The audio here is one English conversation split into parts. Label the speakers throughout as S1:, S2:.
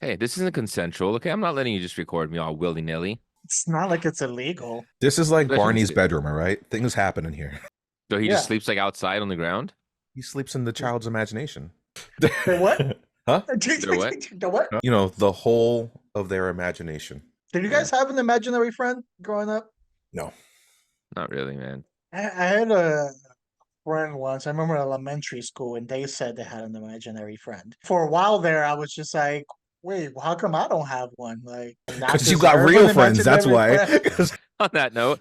S1: Hey, this isn't consensual. Okay, I'm not letting you just record me all willy-nilly.
S2: It's not like it's illegal.
S3: This is like
S1: I shouldn't
S3: Barney's
S1: say.
S3: bedroom, all right? Things happen in here.
S1: So he just
S2: Yeah.
S1: sleeps like outside on the ground?
S3: He sleeps in the child's imagination.
S2: The what?
S3: Huh?
S1: They're what?
S2: The what?
S3: You know, the whole of their imagination.
S2: Did you guys have an imaginary friend growing up?
S3: No.
S1: Not really, man.
S2: I had a friend once. I remember elementary school, and they said they had an imaginary friend. For a while there, I was just like, "Wait, how come I don't have one? Like, not
S3: Because you got real friends, that's why.
S1: On that note,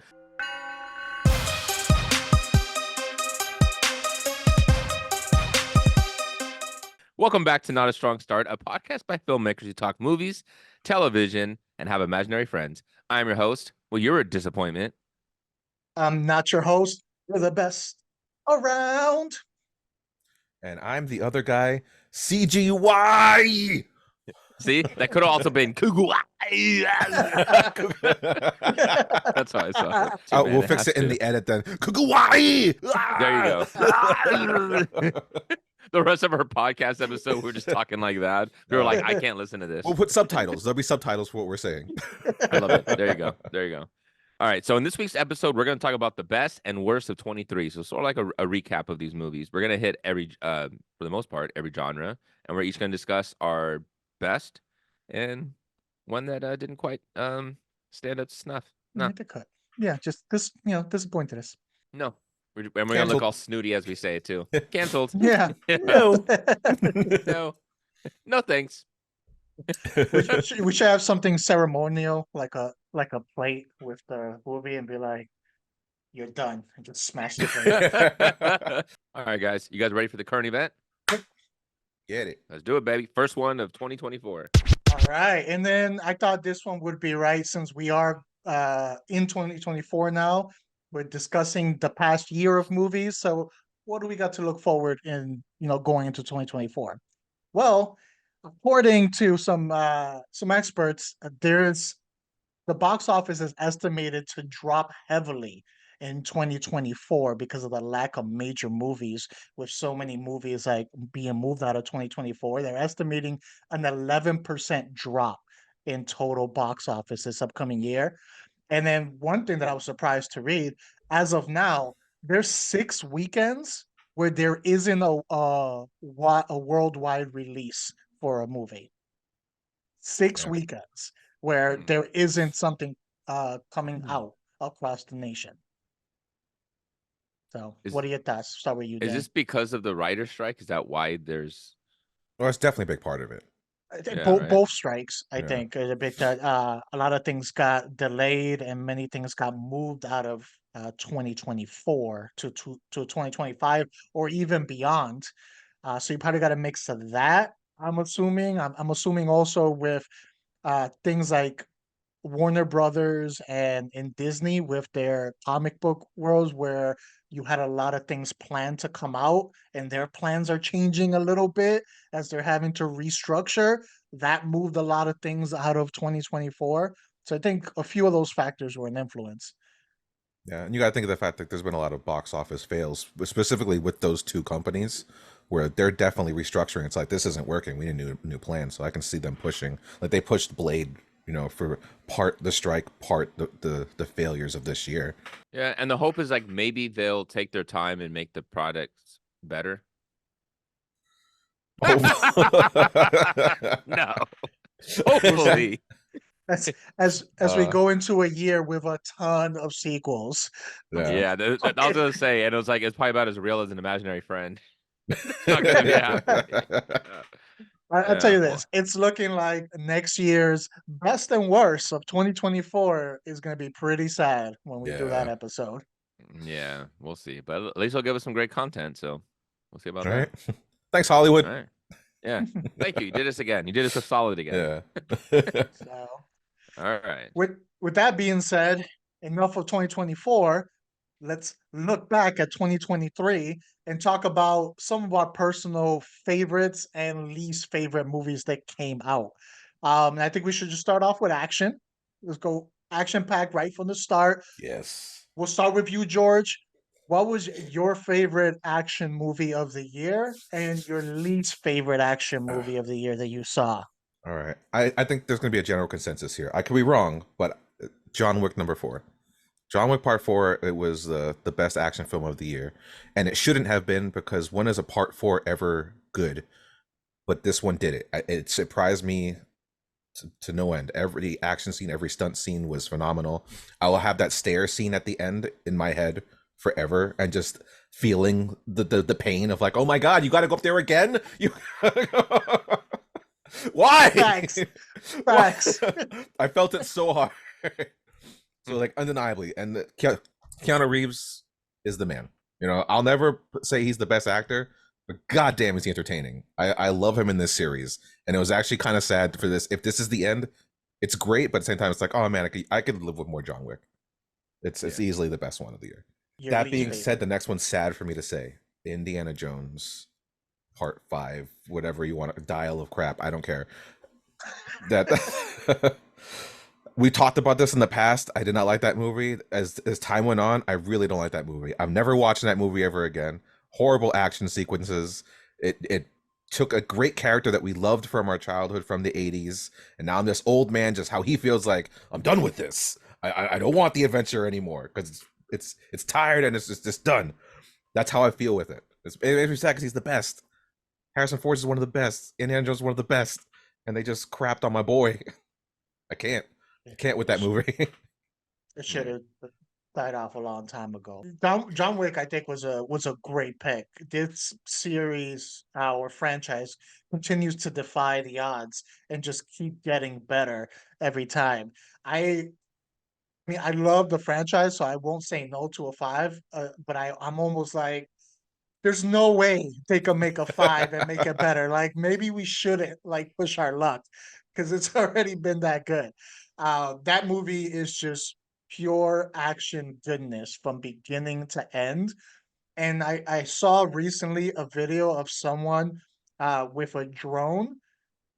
S1: welcome back to Not a Strong Start, a podcast by filmmakers who talk movies, television, and have imaginary friends. I'm your host. Well, you're a disappointment.
S2: I'm not your host. You're the best around.
S3: And I'm the other guy, CGY.
S1: See, that could have also been Kugu. That's how I saw it. Too,
S3: We'll fix it in the edit then. Kuguwai!
S1: There you go. The rest of our podcast episode, we're just talking like that. We were like, I can't listen to this.
S3: We'll put subtitles. There'll be subtitles for what we're saying.
S1: I love it. There you go. There you go. All right. So in this week's episode, we're going to talk about the best and worst of 23. So sort of like a recap of these movies. We're going to hit for the most part, every genre. And we're each going to discuss our best and one that didn't quite stand up to snuff. No.
S2: Make the cut. Yeah, just disappointed us.
S1: No. And we're going to look all snooty as we say it, too. Canceled.
S2: Yeah.
S3: No.
S1: No. No, thanks.
S2: We should have something ceremonial, like a plate with the movie, and be like, "You're done," and just smash the plate.
S1: All right, guys. You guys ready for the current event?
S3: Get it.
S1: Let's do it, baby. First one of 2024.
S2: All right, and then I thought this one would be right since we are in 2024 now. We're discussing the past year of movies. So what do we got to look forward in, going into 2024? Well, according to some experts, there's the box office is estimated to drop heavily in 2024 because of the lack of major movies, with so many movies like being moved out of 2024. They're estimating an 11% drop in total box office this upcoming year. And then one thing that I was surprised to read, as of now, there's 6 weekends where there isn't a worldwide release for a movie. 6 weekends where there isn't something coming out across the nation. So what do you think? Start with you, Dan.
S1: Is this because of the writer's strike? Is that why there's...
S3: Well, it's definitely a big part of it.
S2: Both strikes, I think, is a bit that a lot of things got delayed and many things got moved out of 2024 to 2025 or even beyond. So you probably got a mix of that. I'm assuming. I'm assuming also with things like Warner Brothers and Disney with their comic book worlds, where you had a lot of things planned to come out and their plans are changing a little bit as they're having to restructure. That moved a lot of things out of 2024. So I think a few of those factors were an influence.
S3: Yeah, and you got to think of the fact that there's been a lot of box office fails, specifically with those two companies, where they're definitely restructuring. It's like, this isn't working. We need a new plan. So I can see them pushing. Like they pushed Blade, for part the strike, part the failures of this year.
S1: Yeah, and the hope is like maybe they'll take their time and make the products better. No. Hopefully.
S2: As we go into a year with a ton of sequels.
S1: Yeah, I was gonna say, and it's probably about as real as an imaginary friend. It's not gonna be happening.
S2: I'll tell you this, it's looking like next year's best and worst of 2024 is going to be pretty sad when we do that episode.
S1: Yeah, we'll see. But at least he'll give us some great content, so we'll see about that.
S3: Right. Thanks, Hollywood.
S1: All right. Yeah, thank you. You did us again. You did us a solid again.
S3: Yeah.
S2: So,
S1: all right.
S2: With that being said, enough of 2024. Let's look back at 2023 and talk about some of our personal favorites and least favorite movies that came out. And I think we should just start off with action. Let's go action-packed right from the start.
S3: Yes.
S2: We'll start with you, George. What was your favorite action movie of the year and your least favorite action movie of the year that you saw?
S3: All right. I think there's going to be a general consensus here. I could be wrong, but John Wick #4. John Wick Part 4, it was the best action film of the year. And it shouldn't have been, because when is a Part 4 ever good? But this one did it. It surprised me to no end. Every action scene, every stunt scene was phenomenal. I will have that stair scene at the end in my head forever, and just feeling the pain of like, oh my god, you got to go up there again. You why?
S2: Facts.
S3: Why?
S2: Facts.
S3: I felt it so hard. So like undeniably, and Keanu Reeves is the man. You know, I'll never say he's the best actor, but goddamn is he entertaining. I love him in this series, and it was actually kind of sad for this. If this is the end, it's great, but at the same time, it's like, oh man, I could live with more John Wick. It's easily the best one of the year. That being said, the next one's sad for me to say. Indiana Jones Part 5, whatever you want, dial of crap, I don't care. That we talked about this in the past. I did not like that movie. As time went on, I really don't like that movie. I'm never watching that movie ever again. Horrible action sequences. It took a great character that we loved from our childhood, from the 80s, and now I'm this old man, just how he feels like, I'm done with this. I don't want the adventure anymore, because it's tired and it's just done. That's how I feel with it. It makes me sad because he's the best. Harrison Ford is one of the best. Indiana Jones is one of the best, and they just crapped on my boy. I can't with that movie.
S2: It should have died off a long time ago. John Wick, I think, was a great pick. This series, our franchise, continues to defy the odds and just keep getting better every time. I mean, I love the franchise, so I won't say no to a 5. But I'm almost like, there's no way they could make a 5 and make it better. Like, maybe we shouldn't like push our luck, because it's already been that good. That movie is just pure action goodness from beginning to end. And I saw recently a video of someone with a drone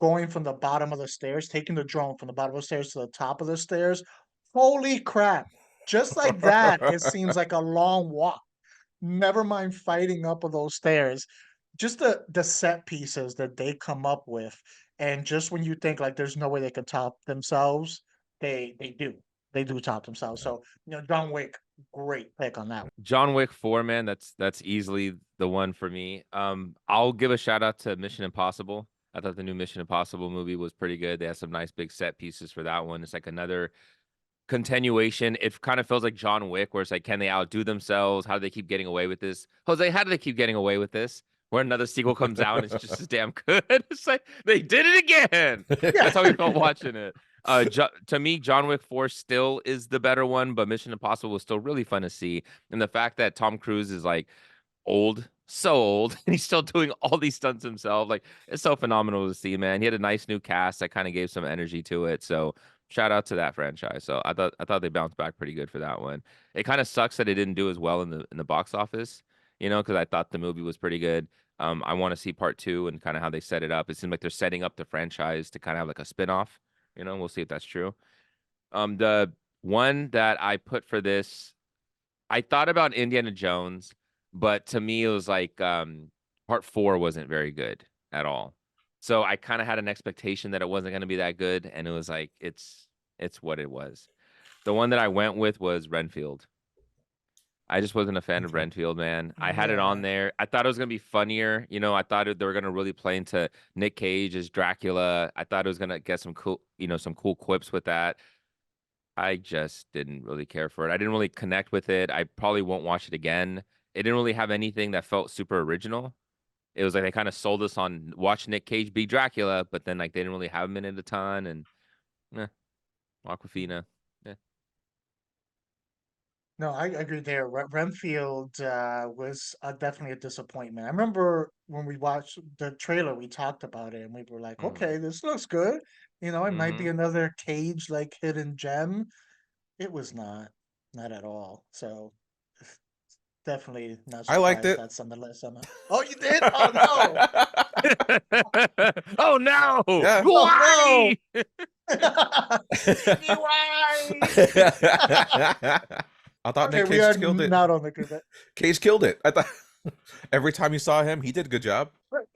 S2: going from the bottom of the stairs, taking the drone from the bottom of the stairs to the top of the stairs. Holy crap. Just like that, it seems like a long walk. Never mind fighting up of those stairs. Just the set pieces that they come up with, and just when you think like there's no way they could top themselves, they do. They do top themselves. So, John Wick, great pick on that one.
S1: John Wick 4, man, that's easily the one for me. I'll give a shout out to Mission Impossible. I thought the new Mission Impossible movie was pretty good. They had some nice big set pieces for that one. It's like another continuation. It kind of feels like John Wick, where it's like, can they outdo themselves? How do they keep getting away with this? Jose, how do they keep getting away with this? Where another sequel comes out and it's just as damn good. It's like, they did it again. That's how we felt watching it. To me, John Wick 4 still is the better one, but Mission Impossible was still really fun to see. And the fact that Tom Cruise is like old, so old, and he's still doing all these stunts himself, like, it's so phenomenal to see, man. He had a nice new cast that kind of gave some energy to it. So shout out to that franchise. So I thought they bounced back pretty good for that one. It kind of sucks that it didn't do as well in the box office, because I thought the movie was pretty good. I want to see part 2 and kind of how they set it up. It seems like they're setting up the franchise to kind of have like a spin-off. We'll see if that's true. The one that I put for this, I thought about Indiana Jones, but to me it was like part 4 wasn't very good at all. So I kind of had an expectation that it wasn't going to be that good, and it was like, it's what it was. The one that I went with was Renfield. I just wasn't a fan of Renfield, man. I had it on there. I thought it was going to be funnier. I thought they were going to really play into Nick Cage as Dracula. I thought it was going to get some cool, some cool quips with that. I just didn't really care for it. I didn't really connect with it. I probably won't watch it again. It didn't really have anything that felt super original. It was like they kind of sold us on watch Nick Cage be Dracula, but then like they didn't really have him in it a ton, and Aquafina.
S2: No, I agree there. Renfield was definitely a disappointment. I remember when we watched the trailer, we talked about it, and we were like, okay, this looks good. It might be another Cage like hidden gem. It was not at all. So definitely not surprised.
S3: I liked it.
S2: That's on the list. Oh, you did? Oh
S1: no! Oh no!
S3: Yeah.
S1: Why?
S2: Why?
S3: I thought Nick Cage killed it.
S2: Not on the group.
S3: Cage killed it. I thought every time you saw him, he did a good job.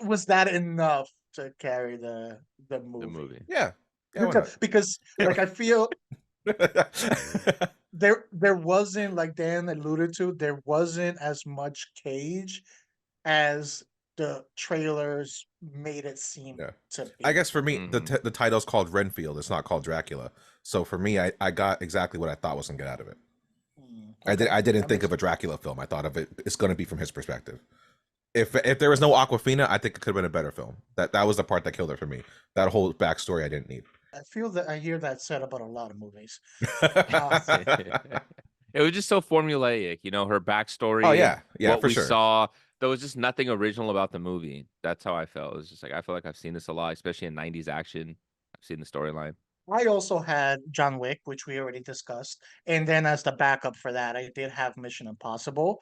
S2: Was that enough to carry the
S1: The
S2: movie.
S1: movie.
S3: Yeah. Yeah. Why not?
S2: Because like I feel there wasn't, like Dan alluded to, there wasn't as much Cage as the trailers made it seem
S3: Yeah.
S2: to
S3: I
S2: be.
S3: guess for me,
S1: Mhm.
S3: the title's called Renfield. It's not called Dracula. So for me, I got exactly what I thought was gonna get out of it.
S2: Okay,
S3: I didn't
S2: that
S3: think
S2: makes
S3: of a Dracula film. I thought of it. It's going to be from his perspective. If there was no Aquafina, I think it could have been a better film. That was the part that killed it for me. That whole backstory I didn't need.
S2: I feel that I hear that said about a lot of movies. Uh,
S1: It was just so formulaic, you know, her
S3: Oh
S1: backstory,
S3: yeah,
S1: what
S3: for
S1: we
S3: sure.
S1: saw. There was just nothing original about the movie. That's how I felt. It was just like I feel like I've seen this a lot, especially in 90s action. I've seen the storyline.
S2: I also had John Wick, which we already discussed, and then as the backup for that, I did have Mission Impossible,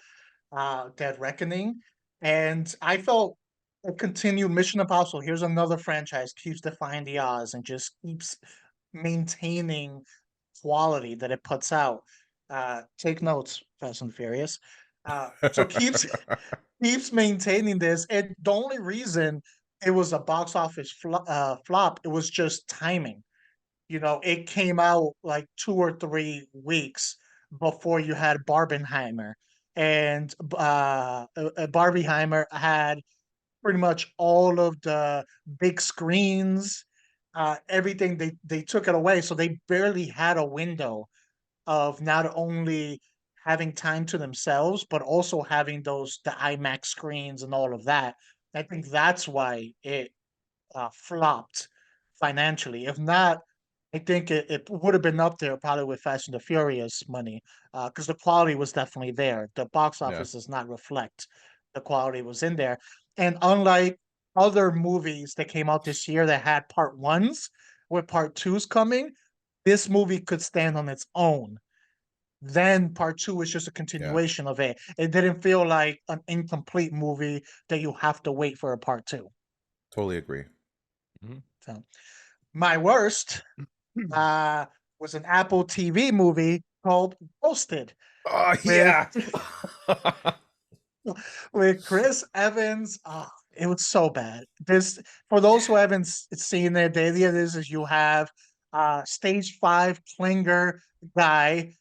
S2: Dead Reckoning, and I felt a continued Mission Impossible. Here's another franchise keeps defying the odds and just keeps maintaining quality that it puts out. Take notes, Fast and Furious. So keeps maintaining this, and the only reason it was a box office flop, it was just timing. You know, it came out like 2 or 3 weeks before you had Barbenheimer, and Barbieheimer had pretty much all of the big screens, everything. They took it away, so they barely had a window of not only having time to themselves, but also having the IMAX screens and all of that. I think that's why it flopped financially. If not, I think it would have been up there probably with Fast and the Furious money, because the quality was definitely there. The box
S3: Yeah.
S2: office does not reflect the quality was in there. And unlike other movies that came out this year that had part ones with part twos coming, this movie could stand on its own. Then part two is just a
S3: Yeah.
S2: continuation of it. It didn't feel like an incomplete movie that you have to wait for a part two.
S3: Totally agree.
S1: Mhm.
S2: So my worst uh, was an Apple TV movie called Ghosted
S3: Oh
S2: with
S3: yeah.
S2: with Chris Evans. Oh, it was so bad. This for those who haven't seen it, the idea is you have stage 5 clinger guy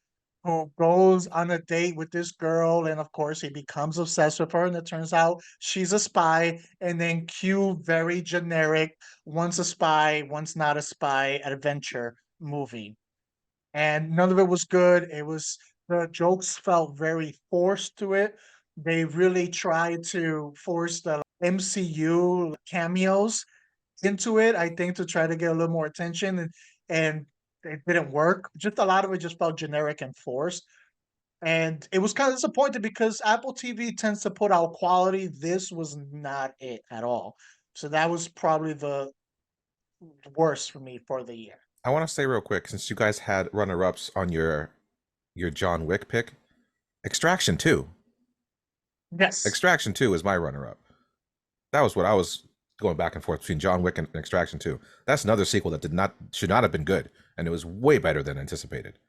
S2: who goes on a date with this girl, and of course he becomes obsessed with her, and it turns out she's a spy. And then cue very generic, once a spy, once not a spy adventure movie, and none of it was good. It was the jokes felt very forced to it. They really tried to force the MCU cameos into it, I think, to try to get a little more attention, and it didn't work. Just a lot of it just felt generic and forced. And it was kind of disappointing because Apple TV tends to put out quality. This was not it at all. So that was probably the worst for me for the year.
S3: I want to say real quick, since you guys had runner-ups on your John Wick pick, Extraction 2.
S2: Yes.
S3: Extraction 2 is my runner-up. That was what I was going back and forth between John Wick and Extraction 2. That's another sequel that should not have been good, and it was way better than anticipated.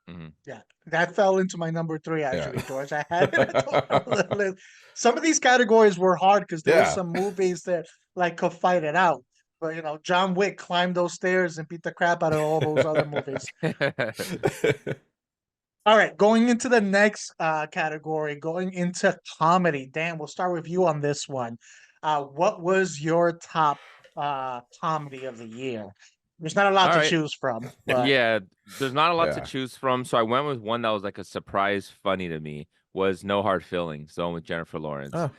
S1: Mhm.
S2: Yeah, that fell into my number 3
S3: Yeah.
S2: actually, George. I had it at the bottom of the list. Some of these categories were hard because there were
S3: Yeah.
S2: some movies that like could fight it out. But you know, John Wick climbed those stairs and beat the crap out of all those other movies. All right, going into the next category, going into comedy. Dan, we'll start with you on this one. What was your top comedy of the year? There's not a lot
S1: All
S2: to
S1: right.
S2: choose from, but
S1: Yeah, there's not a lot to
S3: Yeah.
S1: choose from, so I went with one that was like a surprise funny to me, was No Hard Feelings, the one with Jennifer Lawrence.
S3: Oh,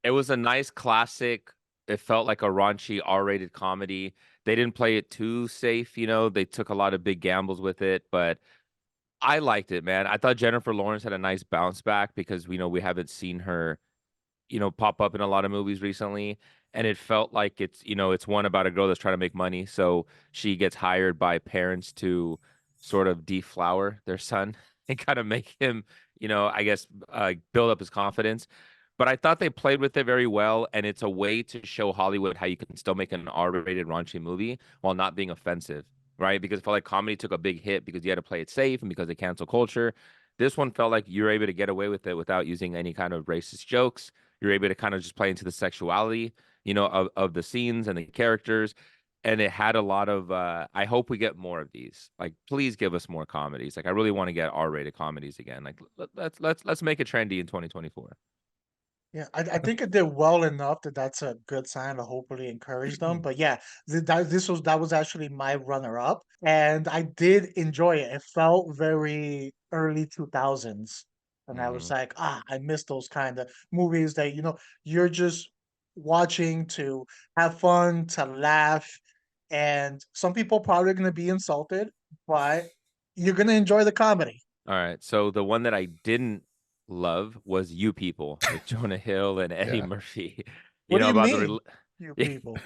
S1: It was a nice classic. It felt like a raunchy R-rated comedy. They didn't play it too safe, you know. They took a lot of big gambles with it, but I liked it, man. I thought Jennifer Lawrence had a nice bounce back because we haven't seen her, pop up in a lot of movies recently. And it felt like it's one about a girl that's trying to make money. So she gets hired by parents to sort of deflower their son and kind of make him, I guess, build up his confidence. But I thought they played with it very well. And it's a way to show Hollywood how you can still make an R-rated raunchy movie while not being offensive, right? Because I felt like comedy took a big hit because you had to play it safe and because of cancel culture. This one felt like you're able to get away with it without using any kind of racist jokes. You're able to kind of just play into the sexuality. of the scenes and the characters. And it had a lot of I hope we get more of these. Like, please give us more comedies. Like, I really want to get R-rated comedies again. Like, let's make it trendy in 2024.
S2: Yeah, I think it did well enough that that's a good sign to hopefully encourage them. But yeah, that was actually my runner up, and I did enjoy it. It felt very early 2000s, and I was
S1: Hmm.
S2: like, I miss those kind of movies that you're just watching to have fun, to laugh, and some people probably gonna be insulted, but you're gonna enjoy the comedy.
S1: All right. So the one that I didn't love was You People with Jonah Hill and Eddie
S3: Yeah.
S1: Murphy.
S2: What do you
S1: About the
S2: mean, you people?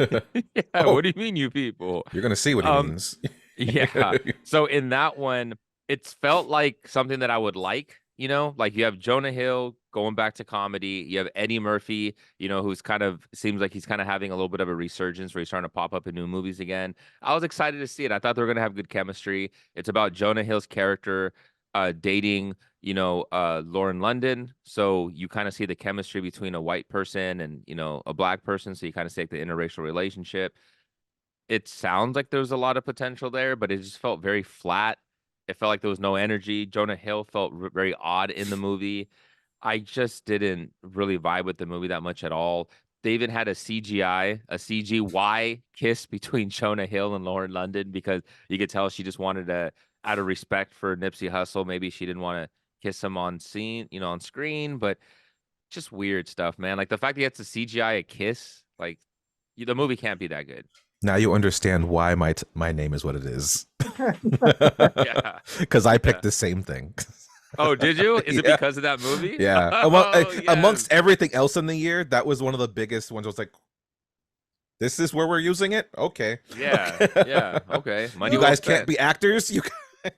S1: yeah,
S3: Oh,
S1: what do you mean, You People?
S3: you're gonna see what he
S1: Um,
S3: means.
S1: yeah. So in that one, it's felt like something that I would like, like you have Jonah Hill going back to comedy. You have Eddie Murphy, who's kind of seems like he's kind of having a little bit of a resurgence where he's starting to pop up in new movies again. I was excited to see it. I thought they were going to have good chemistry. It's about Jonah Hill's character dating, Lauren London. So you kind of see the chemistry between a white person and, a black person. So you kind of see like the interracial relationship. It sounds like there was a lot of potential there, but it just felt very flat. It felt like there was no energy. Jonah Hill felt very odd in the movie. I just didn't really vibe with the movie that much at all. They even had a CGY kiss between Jonah Hill and Lauren London because you could tell she just wanted to, out of respect for Nipsey Hussle, maybe she didn't want to kiss him on scene, on screen, but just weird stuff, man. Like the fact that he had to CGI a kiss, like the movie can't be that good.
S3: Now you understand why my name is what it is.
S1: Yeah.
S3: Because I picked
S1: Yeah.
S3: the same thing.
S1: Oh, did you? Is it
S3: Yeah.
S1: because of that movie?
S3: Yeah.
S1: Oh,
S3: Amongst
S1: yes.
S3: everything else in the year, that was one of the biggest ones. I was like, this is where we're using it? Okay.
S1: Yeah. Yeah. Okay. Money
S3: You
S1: well
S3: guys can't
S1: spent.
S3: be actors?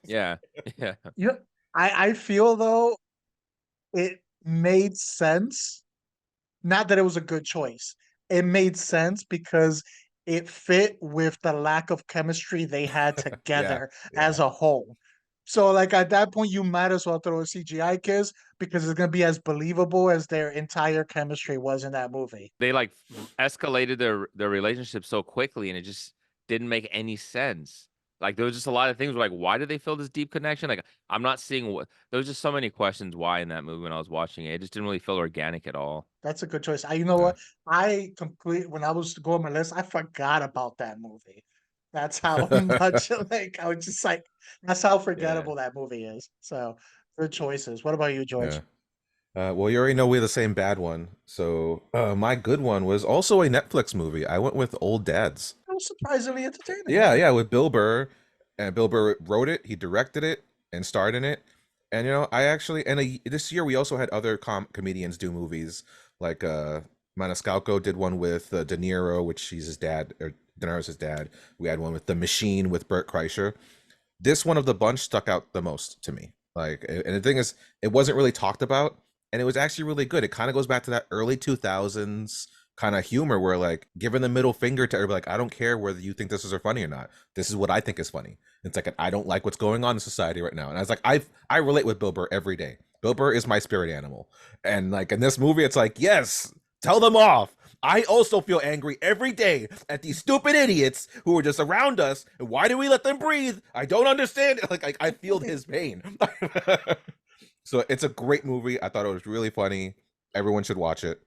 S1: Yeah. Yeah.
S2: You I feel though it made sense. Not that it was a good choice. It made sense because it fit with the lack of chemistry they had
S3: Yeah.
S2: together
S3: Yeah.
S2: as a whole. So like at that point you might as well throw a CGI kiss because it's gonna be as believable as their entire chemistry was in that movie.
S1: They like escalated their relationship so quickly and it just didn't make any sense. Like there was just a lot of things where, like, why did they feel this deep connection? Like I'm not seeing what there was just so many questions why in that movie when I was watching it. It just didn't really feel organic at all.
S2: That's a good choice. You know
S3: Yeah.
S2: what? When I was going my list, I forgot about that movie. That's how much like I was just like that's how
S1: Yeah.
S2: forgettable that movie is. So good choices. What about you,
S3: Yeah.
S2: George?
S3: Well, you already know we have the same bad one. So my good one was also a Netflix movie. I went with Old Dads.
S2: It was surprisingly entertaining.
S3: Yeah, yeah, with Bill Burr. And Bill Burr wrote it, he directed it, and starred in it. And I actually, this year we also had other comedians do movies. Like Maniscalco did one with De Niro, which he's his dad, or De Niro's his dad. We had one with The Machine with Burt Kreischer. This one of the bunch stuck out the most to me. Like, and the thing is, it wasn't really talked about, and it was actually really good. It kind of goes back to that early 2000s kind of humor where, like, giving the middle finger to everybody, like, I don't care whether you think this is funny or not. This is what I think is funny. It's like, I don't like what's going on in society right now. And I was like, I relate with Bill Burr every day. Bill Burr is my spirit animal. And like in this movie, it's like, yes, tell them off. I also feel angry every day at these stupid idiots who are just around us. And why do we let them breathe? I don't understand it. Like I feel his pain. So it's a great movie. I thought it was really funny. Everyone should watch it.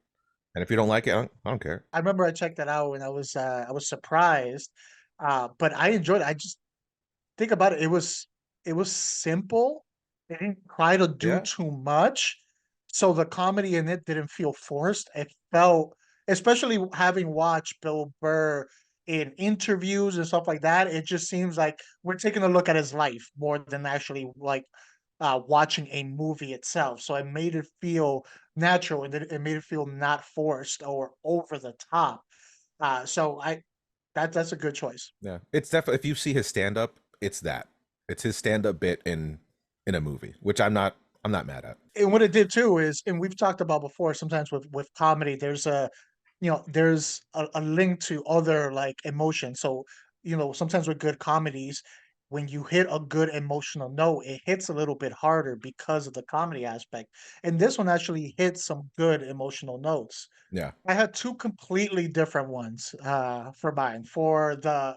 S3: And if you don't like it, I don't care.
S2: I remember I checked that out and I was surprised. But I enjoyed it. I just think about it. It was simple. It didn't try to do
S3: Yeah.
S2: too much. So the comedy in it didn't feel forced. It felt, especially having watched Bill Burr in interviews and stuff like that, it just seems like we're taking a look at his life more than actually like watching a movie itself. So it made it feel natural and it made it feel not forced or over the top. So that's a good choice.
S3: Yeah. It's definitely, if you see his stand up, it's that. It's his stand up bit in a movie, which I'm not mad at.
S2: And what it did too is, and we've talked about before, sometimes with comedy, there's a link to other like emotions. So, sometimes with good comedies, when you hit a good emotional note, it hits a little bit harder because of the comedy aspect. And this one actually hits some good emotional notes.
S3: Yeah.
S2: I had two completely different ones for mine. For the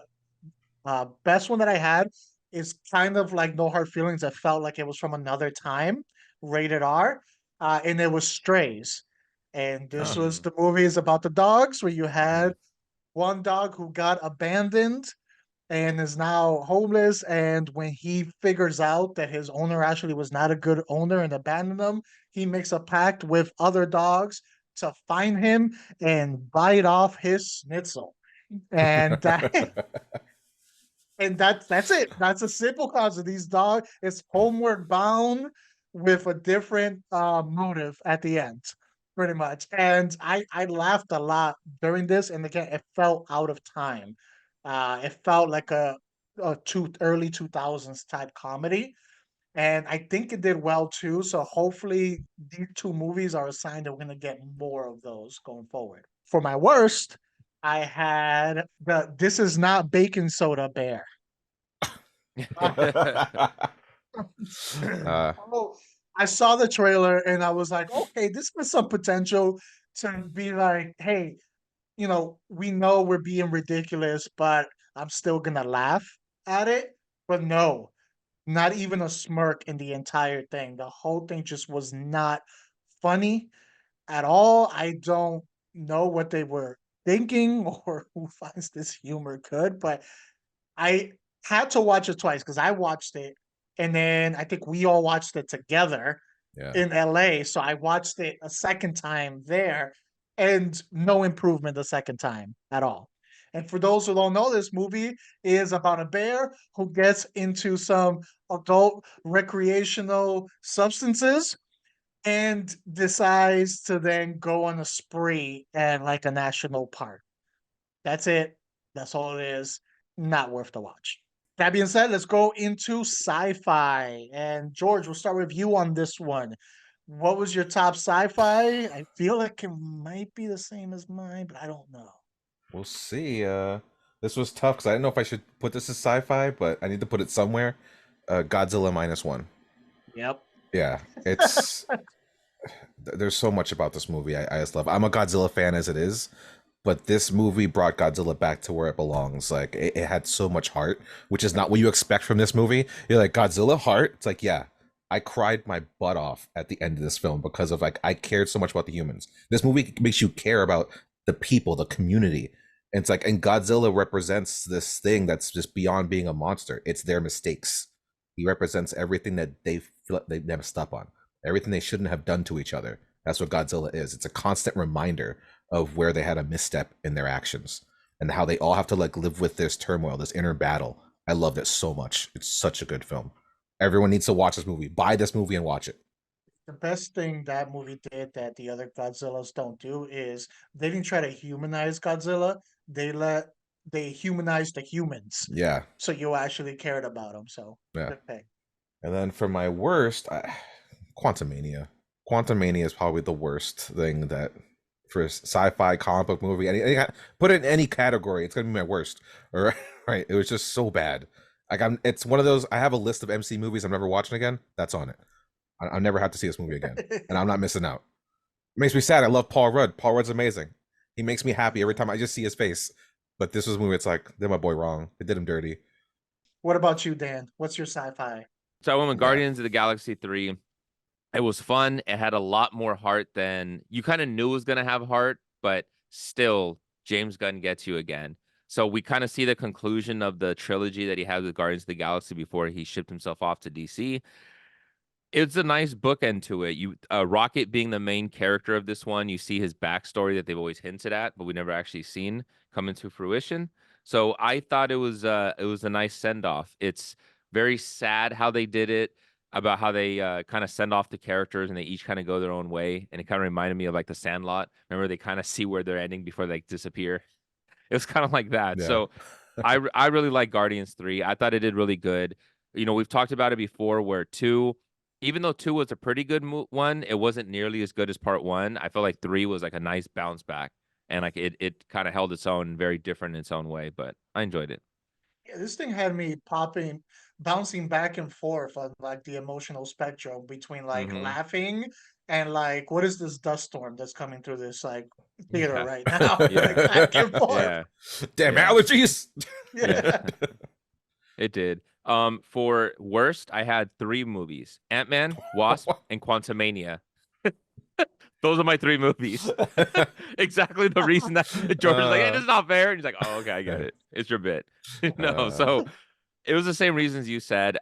S2: best one that I had is kind of like No Hard Feelings. I felt like it was from another time, rated R, and it was Strays. And this
S3: Oh.
S2: was the movies about the dogs where you had
S3: Mhm.
S2: one dog who got abandoned and is now homeless. And when he figures out that his owner actually was not a good owner and abandoned him, he makes a pact with other dogs to find him and bite off his schnitzel. And that and that's it. That's a simple concept. These dogs it's homeward bound with a different motive at the end, pretty much. And I laughed a lot during this, and again, it felt out of time. It felt like a early 2000s type comedy, and I think it did well too. So hopefully, these two movies are a sign that we're gonna get more of those going forward. For my worst, I had the This Is Not Baking Soda Bear.
S3: uh,
S2: Oh, I saw the trailer and I was like, okay, this has some potential to be like, hey, we know we're being ridiculous, but I'm still gonna laugh at it. But no, not even a smirk in the entire thing. The whole thing just was not funny at all. I don't know what they were thinking or who finds this humor good, but I had to watch it twice because I watched it, and then I think we all watched it together
S3: yeah.
S2: in LA. So I watched it a second time there, and no improvement the second time at all. And for those who don't know, this movie is about a bear who gets into some adult recreational substances and decides to then go on a spree at like a national park. That's it. That's all it is. Not worth the watch. That being said, let's go into sci-fi. And George, we'll start with you on this one. What was your top sci-fi? I feel like it might be the same as mine, but I don't know.
S3: We'll see. This was tough because I didn't know if I should put this as sci-fi, but I need to put it somewhere. Godzilla -1.
S2: Yep.
S3: Yeah, it's there's so much about this movie I just love. I'm a Godzilla fan as it is, but this movie brought Godzilla back to where it belongs. Like it had so much heart, which is not what you expect from this movie. You're like Godzilla heart. It's like yeah, I cried my butt off at the end of this film because of like I cared so much about the humans. This movie makes you care about the people, the community. And it's like and Godzilla represents this thing that's just beyond being a monster. It's their mistakes. He represents everything that they feel like they messed up on, everything they shouldn't have done to each other. That's what Godzilla is. It's a constant reminder of where they had a misstep in their actions and how they all have to like live with this turmoil, this inner battle. I loved it so much. It's such a good film. Everyone needs to watch this movie. Buy this movie and watch it.
S2: The best thing that movie did that the other Godzillas don't do is they didn't try to humanize Godzilla. They humanized the humans.
S3: Yeah.
S2: So you actually cared about them. So
S3: Yeah.
S2: good pick.
S3: And then for my worst, Quantumania. Quantumania is probably the worst thing that for a sci-fi comic book movie. Put it in any category, it's gonna be my worst. All right, right. It was just so bad. Like it's one of those. I have a list of MC movies I'm never watching again. That's on it. I'll never have to see this movie again, and I'm not missing out. It makes me sad. I love Paul Rudd. Paul Rudd's amazing. He makes me happy every time I just see his face. But this was a movie. It's like they did my boy wrong. They did him dirty.
S2: What about you, Dan? What's your sci-fi?
S1: So I went with
S3: Yeah.
S1: Guardians of the Galaxy 3. It was fun. It had a lot more heart than you kind of knew it was going to have heart, but still, James Gunn gets you again. So we kind of see the conclusion of the trilogy that he had with Guardians of the Galaxy before he shipped himself off to DC. It's a nice bookend to it. Rocket being the main character of this one, you see his backstory that they've always hinted at, but we never actually seen come into fruition. So I thought it was a nice send off. It's very sad how they did it, about how they kind of send off the characters and they each kind of go their own way, and it kind of reminded me of like the Sandlot. Remember, they kind of see where they're ending before they disappear. It was kind of like that.
S3: Yeah.
S1: So I really like Guardians 3. I thought it did really good. We've talked about it before where 2, even though 2 was a pretty good one, it wasn't nearly as good as part 1. I felt like 3 was like a nice bounce back, and like it kind of held its own, very different in its own way, but I enjoyed it.
S2: Yeah, this thing had me bouncing back and forth on like the emotional spectrum between like
S1: Mm-hmm.
S2: laughing and like, what is this dust storm that's coming through this like theater
S1: Yeah.
S2: right now?
S1: Yeah.
S2: Like back and forth.
S1: Yeah.
S3: Damn
S1: Yeah.
S3: allergies.
S1: Yeah.
S2: Yeah.
S1: It did. For worst, I had three movies: Ant-Man, Wasp, and Quantumania. Those are my three movies. Exactly the reason that George was like, "Hey, this is not fair." And he's like, "Oh, okay, I get it. It's your bit." No,
S3: uh,
S1: so it was the same reasons you said.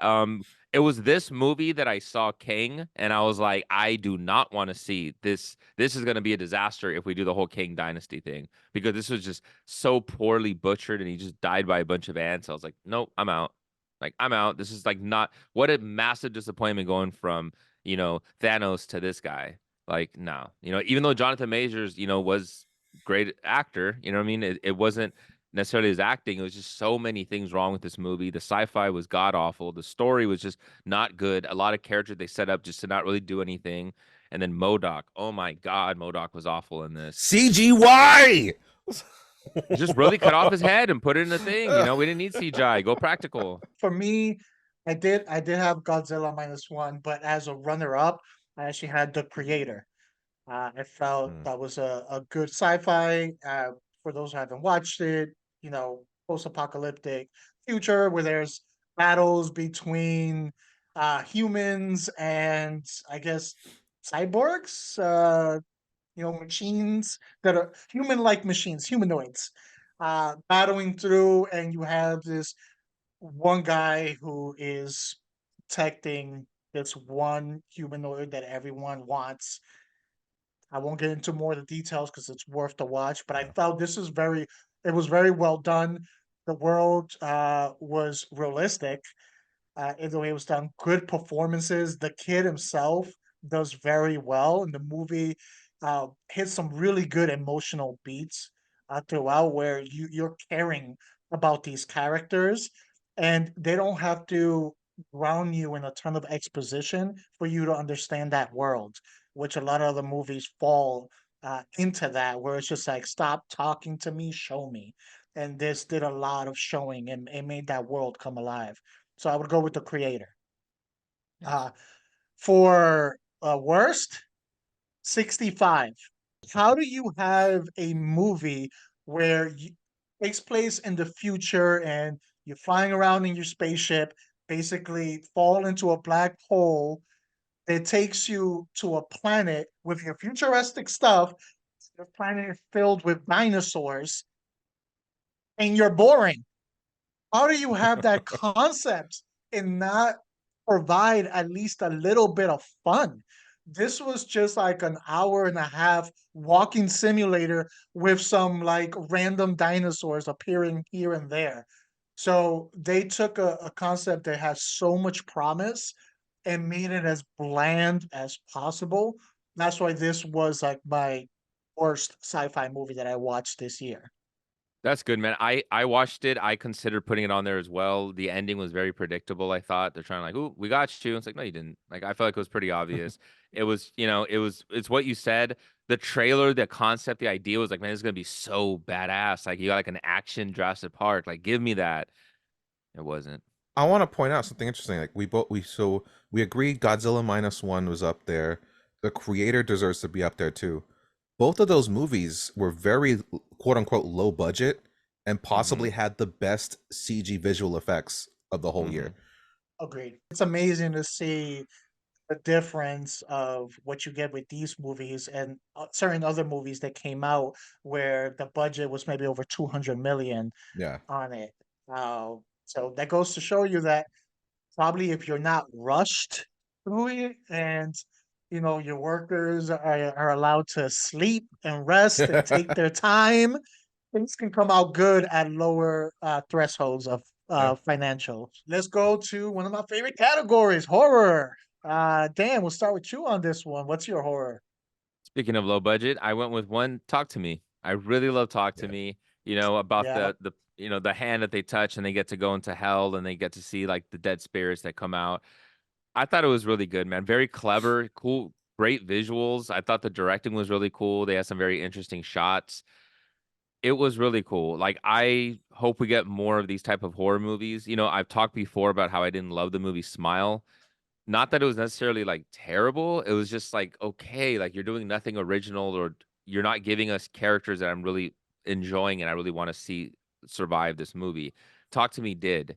S1: It was this movie that I saw King, and I was like, I do not want to see this. This is going to be a disaster if we do the whole King Dynasty thing, because this was just so poorly butchered, and he just died by a bunch of ants. I was like, nope, I'm out. Like, I'm out. This is like not what a massive disappointment going from, Thanos to this guy. Like, no, even though Jonathan Majors, was great actor, you know what I mean? It wasn't necessarily his acting. It was just so many things wrong with this movie. The sci-fi was god awful. The story was just not good. A lot of characters they set up just to not really do anything. And then MODOK. Oh my God, MODOK was awful in this.
S3: CGY.
S1: Just really cut off his head and put it in a thing. We didn't need CGI. Go practical.
S2: For me, I did have Godzilla -1, but as a runner-up, I actually had The Creator. I felt
S3: Hmm.
S2: that was a good sci-fi. For those who haven't watched it, post-apocalyptic future where there's battles between humans and I guess cyborgs, machines that are human-like machines, humanoids, battling through, and you have this one guy who is protecting this one humanoid that everyone wants. I won't get into more of the details because it's worth the watch, but I
S3: Yeah.
S2: felt it was very well done. The world was realistic in the way it was done. Good performances. The kid himself does very well, and the movie hits some really good emotional beats throughout, where you're caring about these characters, and they don't have to ground you in a ton of exposition for you to understand that world, which a lot of other movies fall into that, where it's just like, stop talking to me, show me. And this did a lot of showing, and it made that world come alive. So I would go with The Creator.
S3: Nice.
S2: Uh, for worst, 65. How do you have a movie where takes place in the future and you're flying around in your spaceship, basically fall into a black hole that takes you to a planet with your futuristic stuff? The planet is filled with dinosaurs, and you're boring. How do you have that concept and not provide at least a little bit of fun? This was just like an hour and a half walking simulator with some like random dinosaurs appearing here and there. So they took a concept that has so much promise and made it as bland as possible. That's why this was like my worst sci-fi movie that I watched this year.
S1: That's good, man. I watched it. I considered putting it on there as well. The ending was very predictable. I thought they're trying to like, "Ooh, we got you." It's like, no, you didn't. Like, I felt like it was pretty obvious. It was, it's what you said. The trailer, the concept, the idea was like, man, this is gonna be so badass. Like, you got like an action Jurassic Park. Like, give me that. It wasn't.
S3: I want to point out something interesting. Like we agreed Godzilla -1 was up there. The Creator deserves to be up there too. Both of those movies were very quote unquote low budget and
S1: Mm-hmm.
S3: possibly had the best CG visual effects of the whole
S1: Mm-hmm.
S3: year.
S2: Agreed. It's amazing to see the difference of what you get with these movies and certain other movies that came out where the budget was maybe over 200 million
S3: Yeah.
S2: on it. So that goes to show you that probably if you're not rushed through it, and your workers are allowed to sleep and rest and take their time, things can come out good at lower thresholds of
S3: Yeah.
S2: financial. Let's go to one of my favorite categories, horror. Dan, we'll start with you on this one. What's your horror?
S1: Speaking of low budget, I went with one. Talk to Me. I really love Talk to
S3: Yeah.
S1: Me. About
S2: Yeah,
S1: the hand that they touch and they get to go into hell and they get to see like the dead spirits that come out. I thought it was really good, man. Very clever, cool, great visuals. I thought the directing was really cool. They had some very interesting shots. It was really cool. Like, I hope we get more of these type of horror movies. You know, I've talked before about how I didn't love the movie Smile. Not that it was necessarily like terrible. It was just like, okay, like you're doing nothing original, or you're not giving us characters that I'm really enjoying and I really want to see survive this movie. Talk to Me did.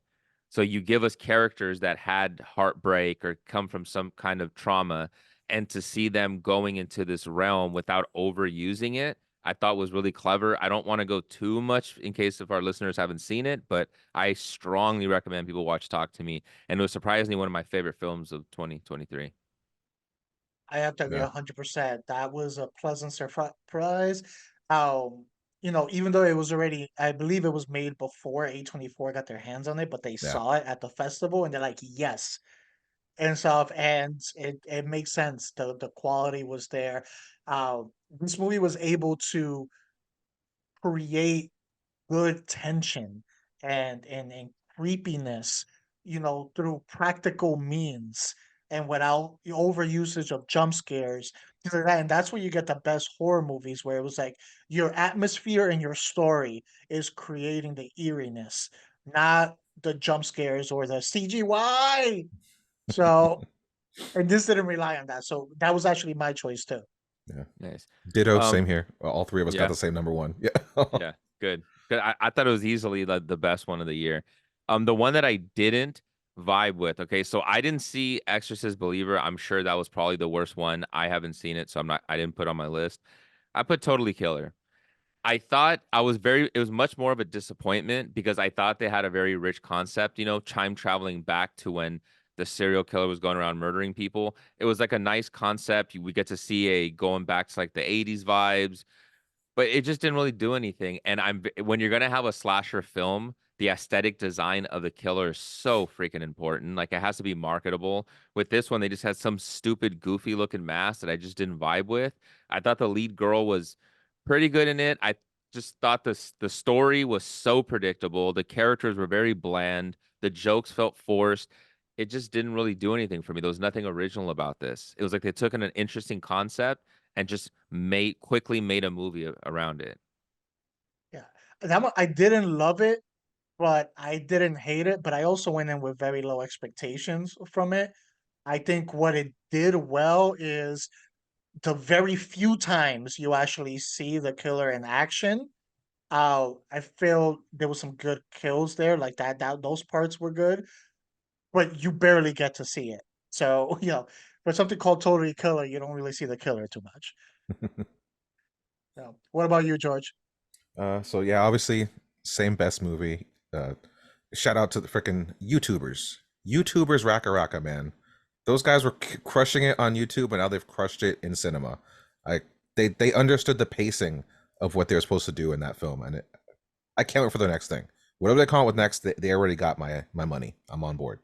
S1: So you give us characters that had heartbreak or come from some kind of trauma, and to see them going into this realm without overusing it, I thought was really clever. I don't want to go too much in case if our listeners haven't seen it, but I strongly recommend people watch Talk to Me, and it was surprisingly one of my favorite films of 2023.
S2: I have to agree
S3: Yeah.
S2: 100%. That was a pleasant surprise. Even though it was already, I believe it was made before A24 got their hands on it, but they
S3: Yeah.
S2: saw it at the festival and they're like, yes, and stuff. And it makes sense. The quality was there. This movie was able to create good tension and creepiness, through practical means and without the overusage of jump scares. Things like that. And that's where you get the best horror movies, where it was like your atmosphere and your story is creating the eeriness, not the jump scares or the CGY. So, and this didn't rely on that. So that was actually my choice too.
S3: Yeah.
S1: Nice.
S3: Ditto.
S1: Um,
S3: Same here. All three of us got
S1: yeah,
S3: the same number one. Yeah.
S1: yeah, good. Good. I thought it was easily the best one of the year. The one that I didn't vibe with. Okay, so I didn't see Exorcist Believer. I'm sure that was probably the worst one. I haven't seen it, so I didn't put on my list. I put Totally Killer. I thought it was much more of a disappointment because I thought they had a very rich concept, time traveling back to when the serial killer was going around murdering people. It was like a nice concept. We get to see a going back to like the 80s vibes, but it just didn't really do anything. And when you're gonna have a slasher film, the aesthetic design of the killer is so freaking important. Like, it has to be marketable. With this one, they just had some stupid, goofy looking mask that I just didn't vibe with. I thought the lead girl was pretty good in it. I just thought the story was so predictable. The characters were very bland. The jokes felt forced. It just didn't really do anything for me. There was nothing original about this. It was like they took an interesting concept and just quickly made a movie around it.
S2: Yeah. That one, I didn't love it, but I didn't hate it. But I also went in with very low expectations from it. I think what it did well is the very few times you actually see the killer in action. I feel there was some good kills there, like that those parts were good, but you barely get to see it. So, for something called Totally Killer, you don't really see the killer too much. So, what about you, George?
S3: So yeah, obviously, same best movie. Shout out to the freaking YouTubers. YouTubers, Raka Raka, man. Those guys were crushing it on YouTube, and now they've crushed it in cinema. I they understood the pacing of what they were supposed to do in that film, and I can't wait for the next thing. Whatever they come up with next, they already got my money. I'm on board.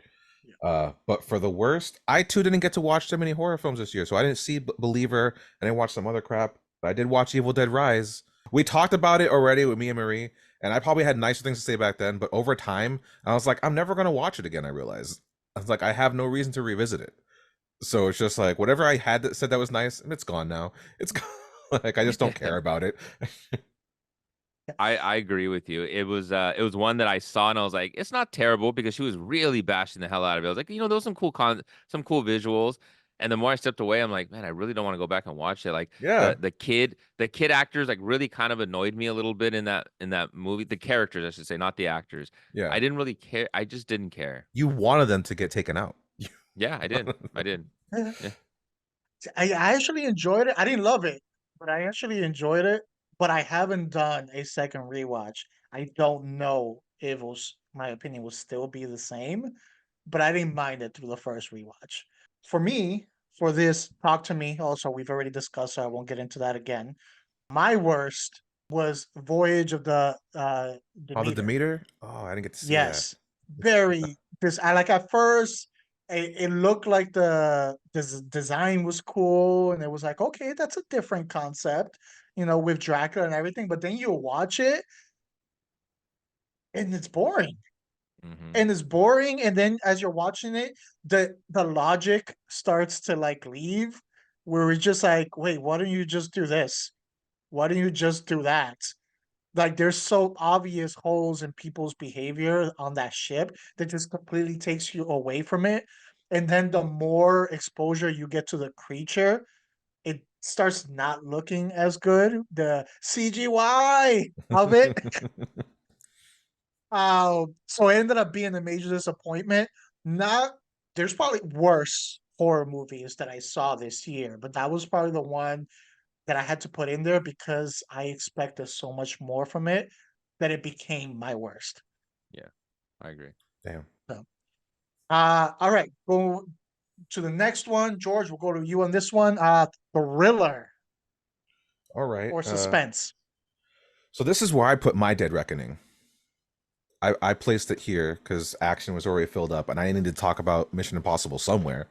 S3: But for the worst, I too didn't get to watch so many horror films this year, so I didn't see Believer. I didn't watch some other crap, but I did watch Evil Dead Rise. We talked about it already with me and Marie, and I probably had nicer things to say back then. But over time, I was like, I'm never gonna watch it again. I realized I was like, I have no reason to revisit it. So it's just like whatever I had that said that was nice, it's gone now. It's gone. Like I just don't care about it.
S1: I agree with you. It was one that I saw and I was like, it's not terrible, because she was really bashing the hell out of it. I was like, there was some cool visuals. And the more I stepped away, I'm like, man, I really don't want to go back and watch it. Like,
S3: Yeah,
S1: the kid actors like really kind of annoyed me a little bit in that movie. The characters, I should say, not the actors.
S3: yeah.
S1: I didn't really care. I just didn't care.
S3: You wanted them to get taken out.
S1: Yeah, I did. I did. Yeah.
S2: I actually enjoyed it. I didn't love it, but I actually enjoyed it. But I haven't done a second rewatch. I don't know if my opinion will still be the same, but I didn't mind it through the first rewatch. For me, for this Talk to Me, also, we've already discussed, so I won't get into that again. My worst was Voyage of the
S3: Oh, the
S2: Demeter.
S3: Demeter. Oh, I didn't get to see that.
S2: Yes, very. This I like at first. It looked like the design was cool, and it was like, okay, that's a different concept, with Dracula and everything. But then you watch it, and it's boring,
S1: Hmm.
S2: and then as you're watching it, the logic starts to like leave, where it's just like, wait, why don't you just do this? Why don't you just do that? Like there's so obvious holes in people's behavior on that ship that just completely takes you away from it. And then the more exposure you get to the creature, it starts not looking as good. The CGI of it. So it ended up being a major disappointment. Not There's probably worse horror movies that I saw this year, but that was probably the one that I had to put in there because I expected so much more from it that it became my worst.
S1: Yeah, I agree.
S3: Damn.
S2: So, all right, go to the next one. George, we'll go to you on this one. Thriller
S3: All right.
S2: or suspense.
S3: So this is where I put my Dead Reckoning. I placed it here because action was already filled up, and I needed to talk about Mission Impossible somewhere.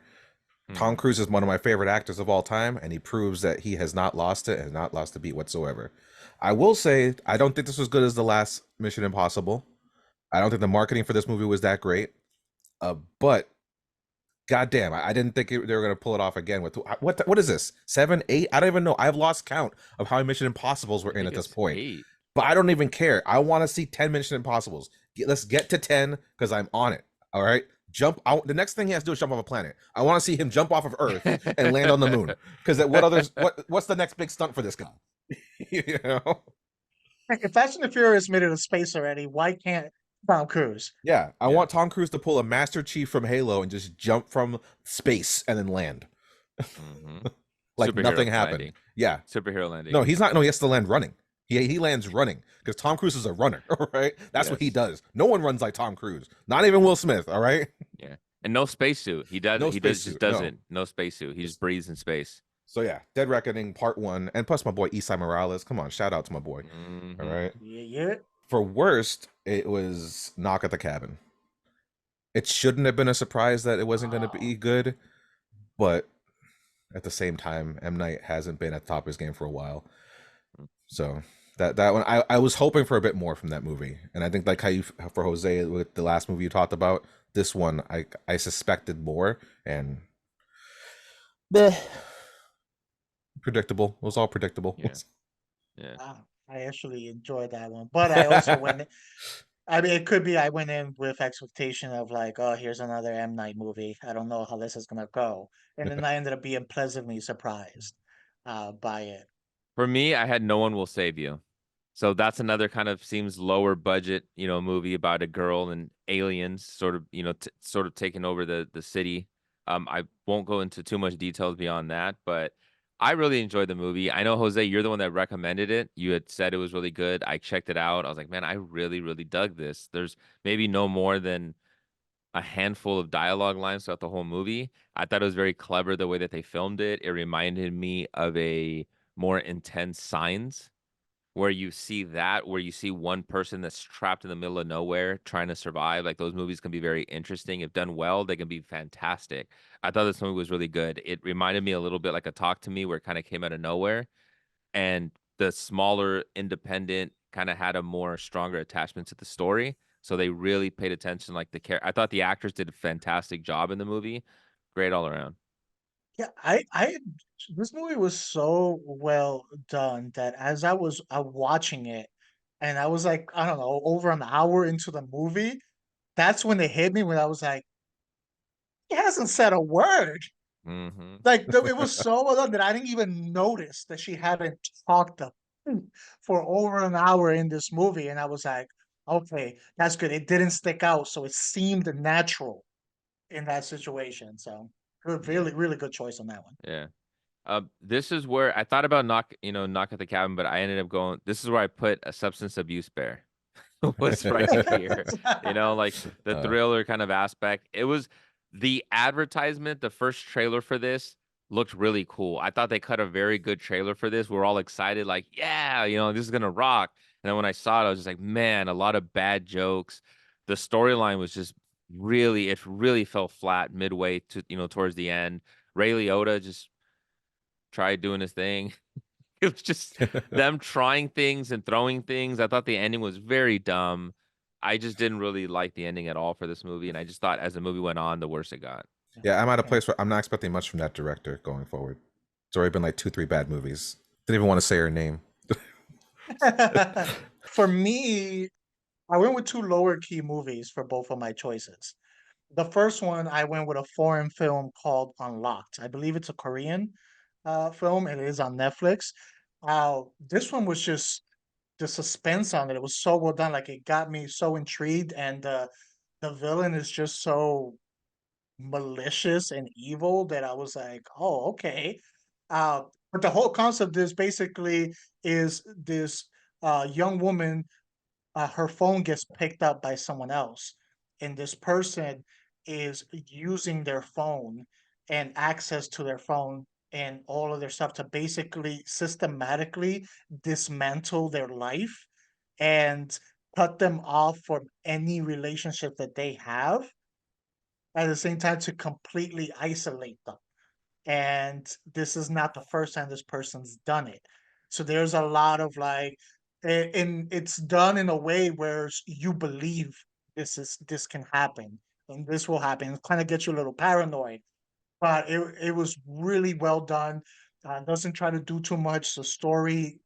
S3: Tom Cruise is one of my favorite actors of all time, and he proves that he has not lost it and not lost a beat whatsoever. I will say, I don't think this was good as the last Mission Impossible. I don't think the marketing for this movie was that great. But goddamn, I didn't think they were going to pull it off again. With what is this? 7, 8? I don't even know. I've lost count of how many Mission Impossibles we're in at this point.
S1: 8.
S3: But I don't even care. I want to see 10 Mission Impossibles. Let's get to 10 because I'm on it. All right. Jump out. The next thing he has to do is jump off a planet. I want to see him jump off of Earth and land on the moon. Because what's the next big stunt for this guy? You know?
S2: If Fast and the Furious made it to space already, why can't Tom Cruise?
S3: Yeah. I want Tom Cruise to pull a Master Chief from Halo and just jump from space and then land. Like superhero nothing happened.
S1: Landing.
S3: Yeah.
S1: Superhero landing.
S3: No, he's not. No, he has to land running. He lands running because Tom Cruise is a runner, all right? That's what he does. No one runs like Tom Cruise. Not even Will Smith, all right?
S1: Yeah. And no spacesuit. He does.
S3: No
S1: he
S3: spacesuit,
S1: doesn't. No spacesuit. He just breathes in space.
S3: So yeah, Dead Reckoning Part 1, and plus my boy Esai Morales. Come on, shout out to my boy. All right.
S2: Yeah.
S3: For worst, it was Knock at the Cabin. It shouldn't have been a surprise that it wasn't going to be good, but at the same time, M. Night hasn't been at the top of his game for a while. So that one, I was hoping for a bit more from that movie, and I think like how you for Jose with the last movie you talked about, this one I suspected more, and predictable. It was all predictable.
S1: Yeah.
S2: I actually enjoyed that one, but I also went. I mean, it could be I went in with expectation of like, oh, here's another M. Night movie. I don't know how this is gonna go, and then I ended up being pleasantly surprised by it.
S1: For me, I had No One Will Save You. So that's another kind of seems lower budget, movie about a girl and aliens sort of, sort of taking over the city. I won't go into too much details beyond that, but I really enjoyed the movie. I know, Jose, you're the one that recommended it. You had said it was really good. I checked it out. I was like, man, I really, really dug this. There's maybe no more than a handful of dialogue lines throughout the whole movie. I thought it was very clever the way that they filmed it. It reminded me of a more intense Signs, where you see one person that's trapped in the middle of nowhere trying to survive. Like those movies can be very interesting. If done well, they can be fantastic. I thought this movie was really good. It reminded me a little bit like a Talk to Me, where it kind of came out of nowhere. And the smaller independent kind of had a more stronger attachment to the story. So they really paid attention. Like I thought the actors did a fantastic job in the movie. Great all around.
S2: Yeah, this movie was so well done that as I was watching it, and I was like, I don't know, over an hour into the movie, that's when it hit me when I was like, he hasn't said a word. Like it was so well done that I didn't even notice that she hadn't talked for over an hour in this movie, and I was like, okay, that's good. It didn't stick out, so it seemed natural in that situation. So really, really good choice on that one.
S1: Yeah. This is where I thought about Knock at the Cabin, but I ended up going. This is where I put A Substance Abuse Bear. Was right here. Like the thriller kind of aspect. It was the advertisement. The first trailer for this looked really cool. I thought they cut a very good trailer for this. We're all excited, like, yeah, this is gonna rock. And then when I saw it, I was just like, man, a lot of bad jokes. The storyline was just it really fell flat midway to towards the end. Ray Liotta just tried doing his thing. It was just them trying things and throwing things. I thought the ending was very dumb. I just didn't really like the ending at all for this movie, and I just thought as the movie went on, the worse it got.
S3: Yeah, I'm at a place where I'm not expecting much from that director going forward. It's already been like 2-3 bad movies. Didn't even want to say her name.
S2: for me, I went with two lower key movies for both of my choices. The first one, I went with a foreign film called Unlocked. I believe it's a Korean film, and it is on Netflix. This one was just the suspense on it. It was so well done. Like it got me so intrigued, and the villain is just so malicious and evil that I was like, oh, okay. But the whole concept is basically is this young woman, her phone gets picked up by someone else, and this person is using their phone and access to their phone and all of their stuff to basically systematically dismantle their life and cut them off from any relationship that they have, at the same time to completely isolate them. And this is not the first time this person's done it. So there's a lot of like, and it's done in a way where you believe this can happen and this will happen. It kind of gets you a little paranoid, but it was really well done. Doesn't try to do too much. The story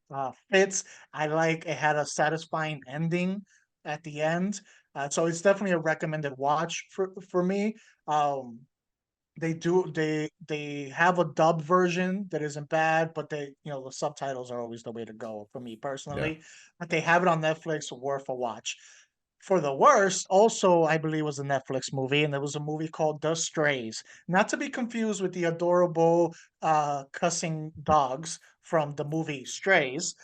S2: fits. I like it had a satisfying ending at the end. So it's definitely a recommended watch for me. Um, they have a dub version that isn't bad, but the subtitles are always the way to go for me
S3: Yeah.
S2: personally. But they have it on Netflix, worth a watch. For the worst, also I believe was a Netflix movie, and there was a movie called The Strays, not to be confused with the adorable cussing dogs from the movie Strays.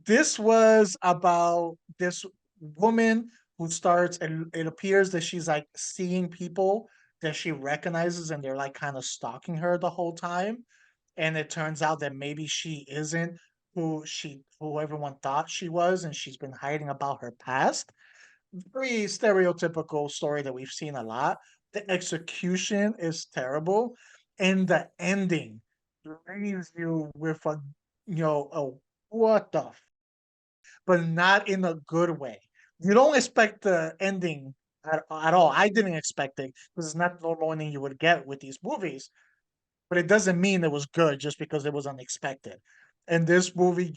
S2: This was about this woman who starts, and it appears that she's like seeing people that she recognizes, and they're like kind of stalking her the whole time. And it turns out that maybe she isn't who everyone thought she was, and she's been hiding about her past. Very stereotypical story that we've seen a lot. The execution is terrible, and the ending leaves you with a what the but not in a good way. You don't expect the ending at all. I didn't expect it because it's not the normal ending you would get with these movies, but it doesn't mean it was good just because it was unexpected. And this movie,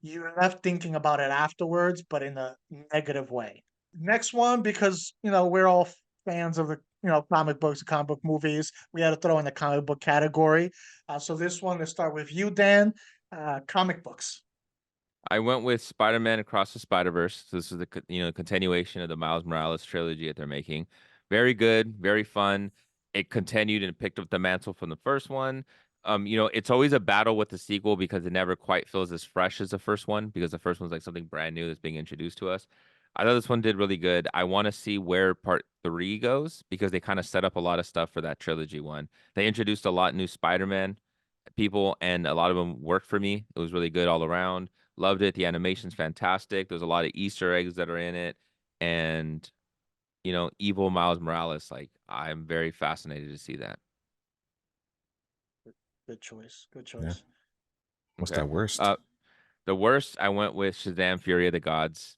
S2: you're left thinking about it afterwards, but in a negative way. Next one, because we're all fans of the comic books and comic book movies, we had to throw in the comic book category. So this one, let's start with you, Dan. Comic books.
S1: I went with Spider-Man Across the Spider-Verse. So this is the continuation of the Miles Morales trilogy that they're making. Very good, very fun. It continued and picked up the mantle from the first one. It's always a battle with the sequel because it never quite feels as fresh as the first one, because the first one's like something brand new that's being introduced to us. I thought this one did really good. I want to see where part 3 goes because they kind of set up a lot of stuff for that trilogy one. They introduced a lot new Spider-Man people, and a lot of them worked for me. It was really good all around. Loved it. The animation's fantastic. There's a lot of Easter eggs that are in it. And, evil Miles Morales, like, I'm very fascinated to see that.
S2: Good choice. Good
S3: Yeah.
S2: choice.
S3: What's
S1: Okay.
S3: that worst?
S1: The worst, I went with Shazam Fury of the Gods.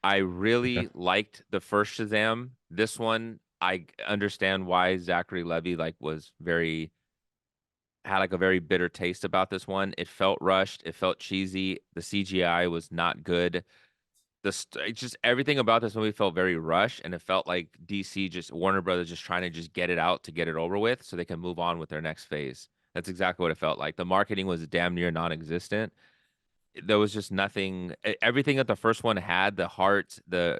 S1: I really
S3: Okay.
S1: liked the first Shazam. This one, I understand why Zachary Levi had like a very bitter taste about this one. It felt rushed. It felt cheesy. The CGI was not good. Just everything about this movie felt very rushed, and it felt like Warner Brothers just trying to just get it out to get it over with so they can move on with their next phase. That's exactly what it felt like. The marketing was damn near non-existent. There was just nothing. Everything that the first one had, the heart, the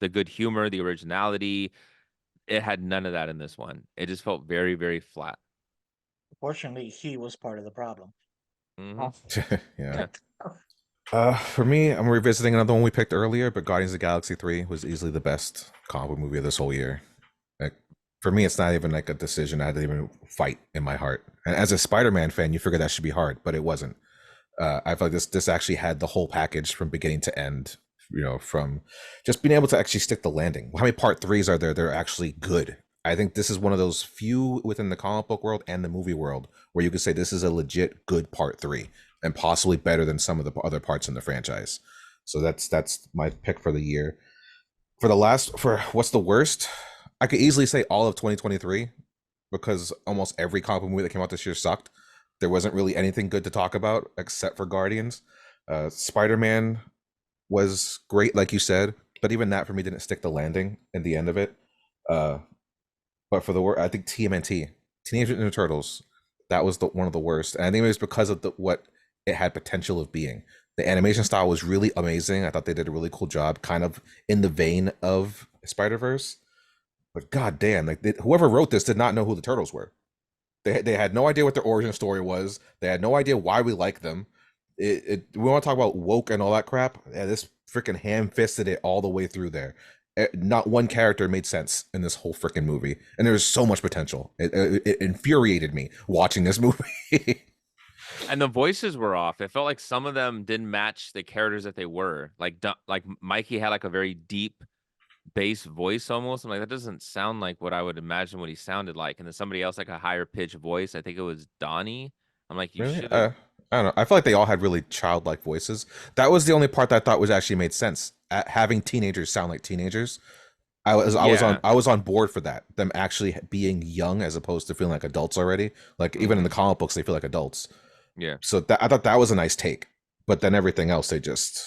S1: good humor, the originality, it had none of that in this one. It just felt very, very flat.
S2: Fortunately, he was part of the problem.
S1: Hmm.
S3: Yeah.
S1: Yeah.
S3: For me, I'm revisiting another one we picked earlier, but Guardians of the Galaxy 3 was easily the best comic book movie of this whole year. Like, for me, it's not even like a decision I had to even fight in my heart. And as a Spider-Man fan, you figure that should be hard, but it wasn't. I feel like this actually had the whole package from beginning to end. From just being able to actually stick the landing. How many part 3s are there? They're actually good. I think this is one of those few within the comic book world and the movie world where you could say this is a legit good part 3 and possibly better than some of the other parts in the franchise. So that's my pick for the year. For what's the worst? I could easily say all of 2023 because almost every comic book movie that came out this year sucked. There wasn't really anything good to talk about except for Guardians. Spider-Man, was great, like you said, but even that for me didn't stick the landing in the end of it. Uh, but for the worst, I think TMNT, Teenage Mutant Ninja Turtles, that was one of the worst. And I think it was because of what it had potential of being. The animation style was really amazing. I thought they did a really cool job, kind of in the vein of Spider-Verse. But goddamn, like whoever wrote this did not know who the turtles were. They had no idea what their origin story was. They had no idea why we like them. We want to talk about woke and all that crap. Yeah, this freaking ham-fisted it all the way through there. Not one character made sense in this whole freaking movie, and there's so much potential. It infuriated me watching this movie.
S1: And the voices were off. It felt like some of them didn't match the characters that they were. Like Mikey had like a very deep bass voice almost. I'm like, that doesn't sound like what I would imagine what he sounded like. And then somebody else like a higher pitched voice. I think it was Donnie. I'm like, you
S3: Really?
S1: should have.
S3: I don't know. I feel like they all had really childlike voices. That was the only part that I thought was actually made sense. Having teenagers sound like teenagers, I was on board for that. Them actually being young as opposed to feeling like adults already. Like even in the comic books, they feel like adults.
S1: Yeah.
S3: So I thought that was a nice take. But then everything else, they just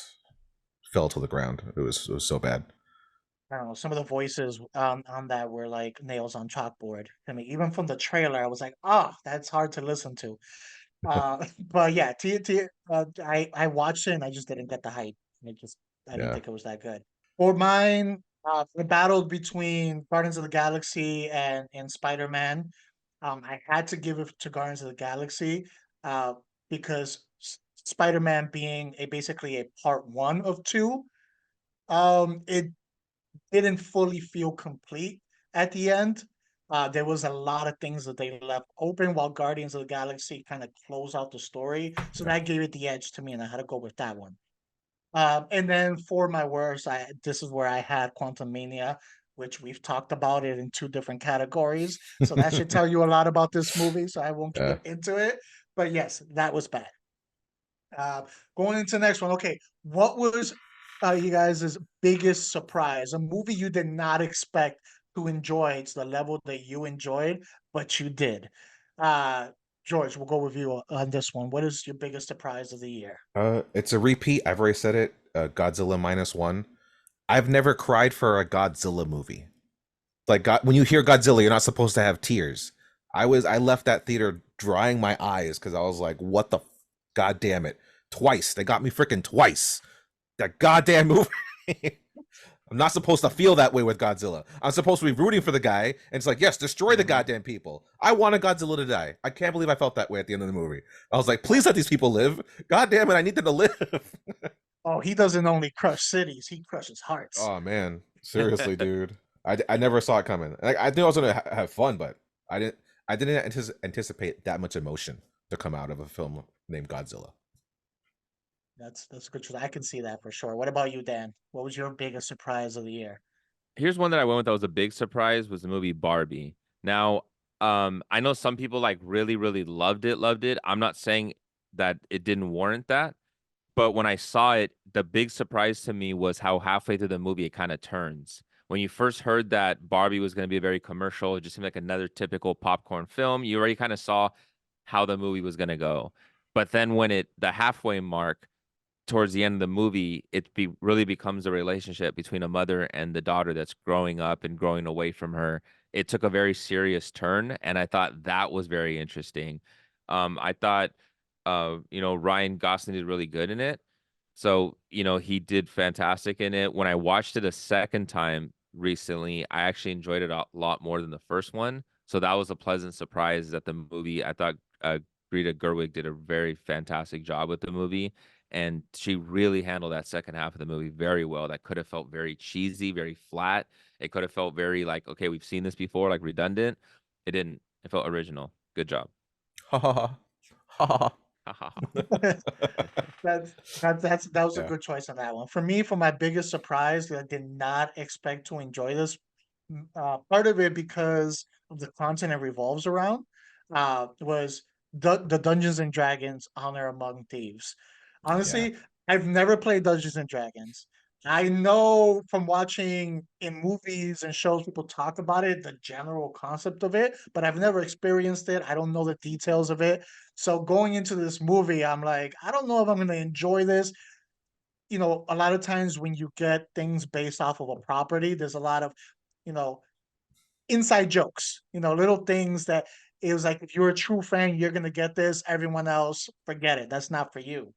S3: fell to the ground. It was so bad.
S2: I don't know. Some of the voices on that were like nails on chalkboard. I mean, even from the trailer, I was like, "Oh, that's hard to listen to." But yeah, I watched it and I just didn't get the hype. I didn't
S3: Yeah.
S2: think it was that good. For mine, I battled between Guardians of the Galaxy and Spider-Man. I had to give it to Guardians of the Galaxy, uh, because Spider-Man being basically a part one of two, it didn't fully feel complete at the end. There was a lot of things that they left open while Guardians of the Galaxy kind of closed out the story. So
S3: Yeah.
S2: that gave it the edge to me, and I had to go with that one. And then for my worst, this is where I had Quantum Mania, which we've talked about it in two different categories. So that should tell you a lot about this movie. So I won't
S3: Yeah.
S2: get into it. But yes, that was bad. Uh, Going into the next one. Okay, what was you guys' biggest surprise? A movie you did not expect to enjoy to the level that you enjoyed, but you did. Uh, George, we'll go with you on this one. What is your biggest surprise of the year?
S3: It's a repeat. I've already said it. Godzilla -1. I've never cried for a Godzilla movie. Like when you hear Godzilla, you're not supposed to have tears. I left that theater drying my eyes because I was like, what the god damn it. Twice. They got me freaking twice. That goddamn movie. I'm not supposed to feel that way with Godzilla. I'm supposed to be rooting for the guy, and it's like, yes, destroy the goddamn people. I wanted Godzilla to die. I can't believe I felt that way at the end of the movie. I was like, please let these people live. God damn it, I need them to live.
S2: Oh, he doesn't only crush cities; he crushes hearts.
S3: Oh man, seriously, dude. I never saw it coming. Like I knew I was gonna have fun, but I didn't anticipate that much emotion to come out of a film named Godzilla.
S2: That's a good choice. I can see that for sure. What about you, Dan? What was your biggest surprise of the year?
S1: Here's one that I went with that was a big surprise was the movie Barbie. Now, I know some people like really, really loved it. I'm not saying that it didn't warrant that, but when I saw it, the big surprise to me was how halfway through the movie it kind of turns. When you first heard that Barbie was going to be very commercial, it just seemed like another typical popcorn film. You already kind of saw how the movie was going to go. But then when the halfway mark, towards the end of the movie, really becomes a relationship between a mother and the daughter that's growing up and growing away from her. It took a very serious turn, and I thought that was very interesting. I thought, Ryan Gosling did really good in it. So, he did fantastic in it. When I watched it a second time recently, I actually enjoyed it a lot more than the first one. So that was a pleasant surprise that the movie, I thought Greta Gerwig did a very fantastic job with the movie. And she really handled that second half of the movie very well. That could have felt very cheesy, very flat. It could have felt very like, okay, we've seen this before, like redundant. It didn't. It felt original. Good job.
S3: Ha ha ha. Ha ha
S1: Ha ha ha.
S2: That was a
S3: Yeah.
S2: good choice on that one. For me, for my biggest surprise, I did not expect to enjoy this. Part of it because of the content it revolves around, was the Dungeons and Dragons Honor Among Thieves.
S3: Yeah.
S2: Honestly, I've never played Dungeons and Dragons. I know from watching in movies and shows people talk about it, the general concept of it, but I've never experienced it. I don't know the details of it. So going into this movie, I'm like, I don't know if I'm going to enjoy this. you know, a lot of times when you get things based off of a property, there's a lot of, you know, inside jokes, you know, little things that it was like, if you're a true fan, you're gonna get this. Everyone else, forget it. That's not for you.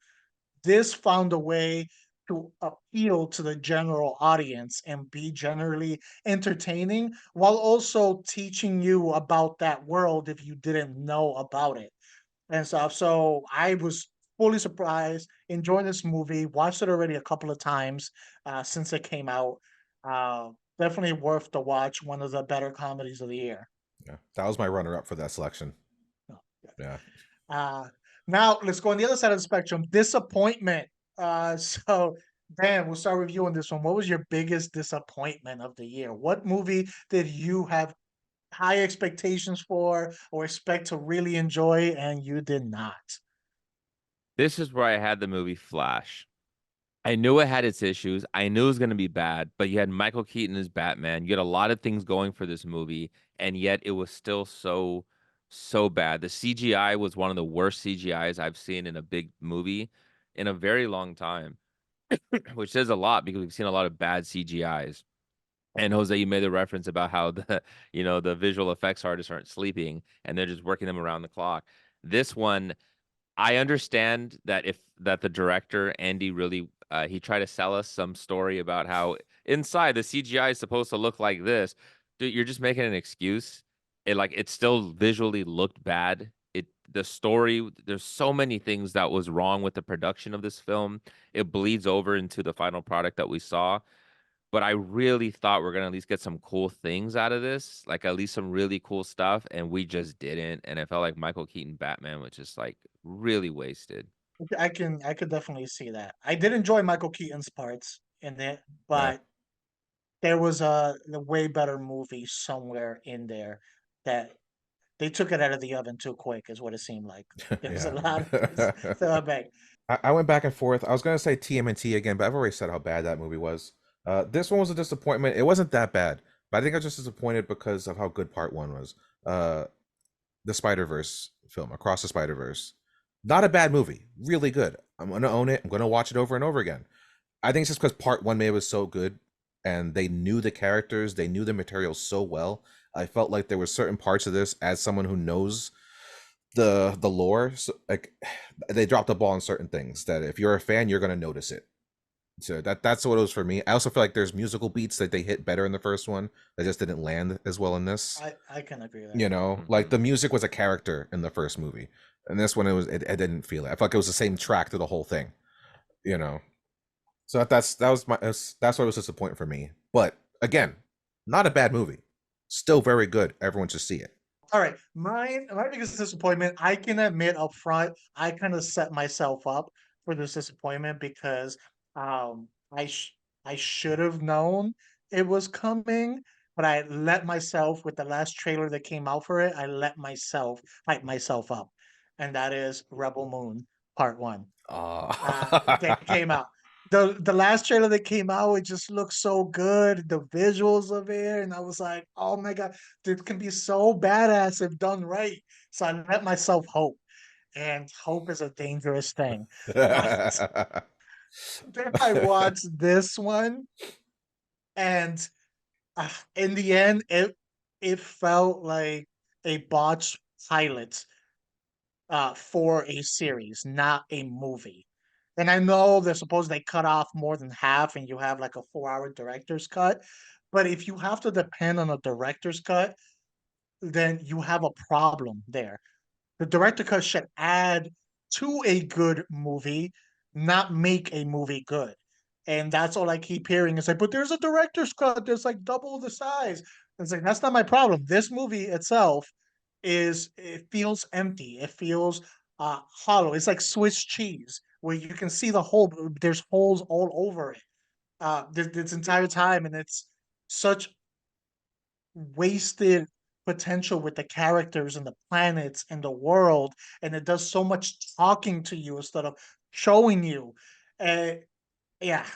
S2: This found a way to appeal to the general audience and be generally entertaining while also teaching you about that world if you didn't know about it and stuff. So I was fully surprised, enjoying this movie, watched it already a couple of times since it came out. Uh, Definitely worth the watch. One of the better comedies of the year.
S3: Yeah, that was my runner-up for that selection.
S2: Oh, yeah.
S3: Yeah.
S2: Now let's go on the other side of the spectrum. Disappointment. So Dan, we'll start with you on this one. What was your biggest disappointment of the year? What movie did you have high expectations for or expect to really enjoy and you did not?
S1: This is where I had the movie Flash. I knew it had its issues. I knew it was going to be bad, but you had Michael Keaton as Batman. You had a lot of things going for this movie, and yet it was still so bad. The CGI was one of the worst CGIs I've seen in a big movie in a very long time, which says a lot because we've seen a lot of bad CGIs. And Jose, you made a reference about how the the visual effects artists aren't sleeping and they're just working them around the clock. This one, I understand that the director Andy really he tried to sell us some story about how inside the CGI is supposed to look like this. Dude, you're just making an excuse. It still visually looked bad. The story, there's so many things that was wrong with the production of this film. It bleeds over into the final product that we saw. But I really thought we're gonna at least get some cool things out of this, like at least some really cool stuff, and we just didn't. And I felt like Michael Keaton Batman was just like really wasted.
S2: I could definitely see that. I did enjoy Michael Keaton's parts in it,
S3: Yeah.
S2: but there was a way better movie somewhere in there that they took it out of the oven too quick, is what it seemed like. There was a
S3: Yeah.
S2: lot of things to back.
S3: I went back and forth. I was gonna say TMNT again, but I've already said how bad that movie was. This one was a disappointment. It wasn't that bad, but I think I was just disappointed because of how good part one was. Uh, the Spider-Verse film, Across the Spider-Verse, not a bad movie, really good. I'm gonna own it. I'm gonna watch it over and over again. I think it's just because part one maybe was so good, and they knew the characters, they knew the material so well. I felt like there were certain parts of this, as someone who knows the lore, so, like they dropped the ball on certain things that if you're a fan, you're gonna notice it. So that's what it was for me. I also feel like there's musical beats that they hit better in the first one that just didn't land as well in this.
S2: I can agree with that.
S3: You know, like the music was a character in the first movie, and this one it didn't feel it. I felt like it was the same track through the whole thing. You know, so that's what was disappointing for me. But again, not a bad movie, still very good. Everyone should see it.
S2: All right, my biggest disappointment, I can admit up front, I kind of set myself up for this disappointment because um I should have known it was coming, but I let myself with the last trailer that came out for it, I let myself hype myself up. And that is Rebel Moon Part 1. That
S3: Uh,
S2: came out. The last trailer that came out, it just looked so good. The visuals of it, and I was like, "Oh my god, this can be so badass if done right." So I let myself hope, and hope is a dangerous thing. But then I watched this one, and in the end, it felt like a botched pilot for a series, not a movie. And I know they're supposed they cut off more than half and you have like a 4 hour director's cut. But if you have to depend on a director's cut, then you have a problem there. The director cut should add to a good movie, not make a movie good. And that's all I keep hearing. It's like, but there's a director's cut. There's like double the size. It's like that's not my problem. This movie itself it feels empty. It feels hollow. It's like Swiss cheese where you can see the hole. There's holes all over it. This entire time, and it's such wasted potential with the characters and the planets and the world, and it does so much talking to you instead of showing you. Uh, yeah,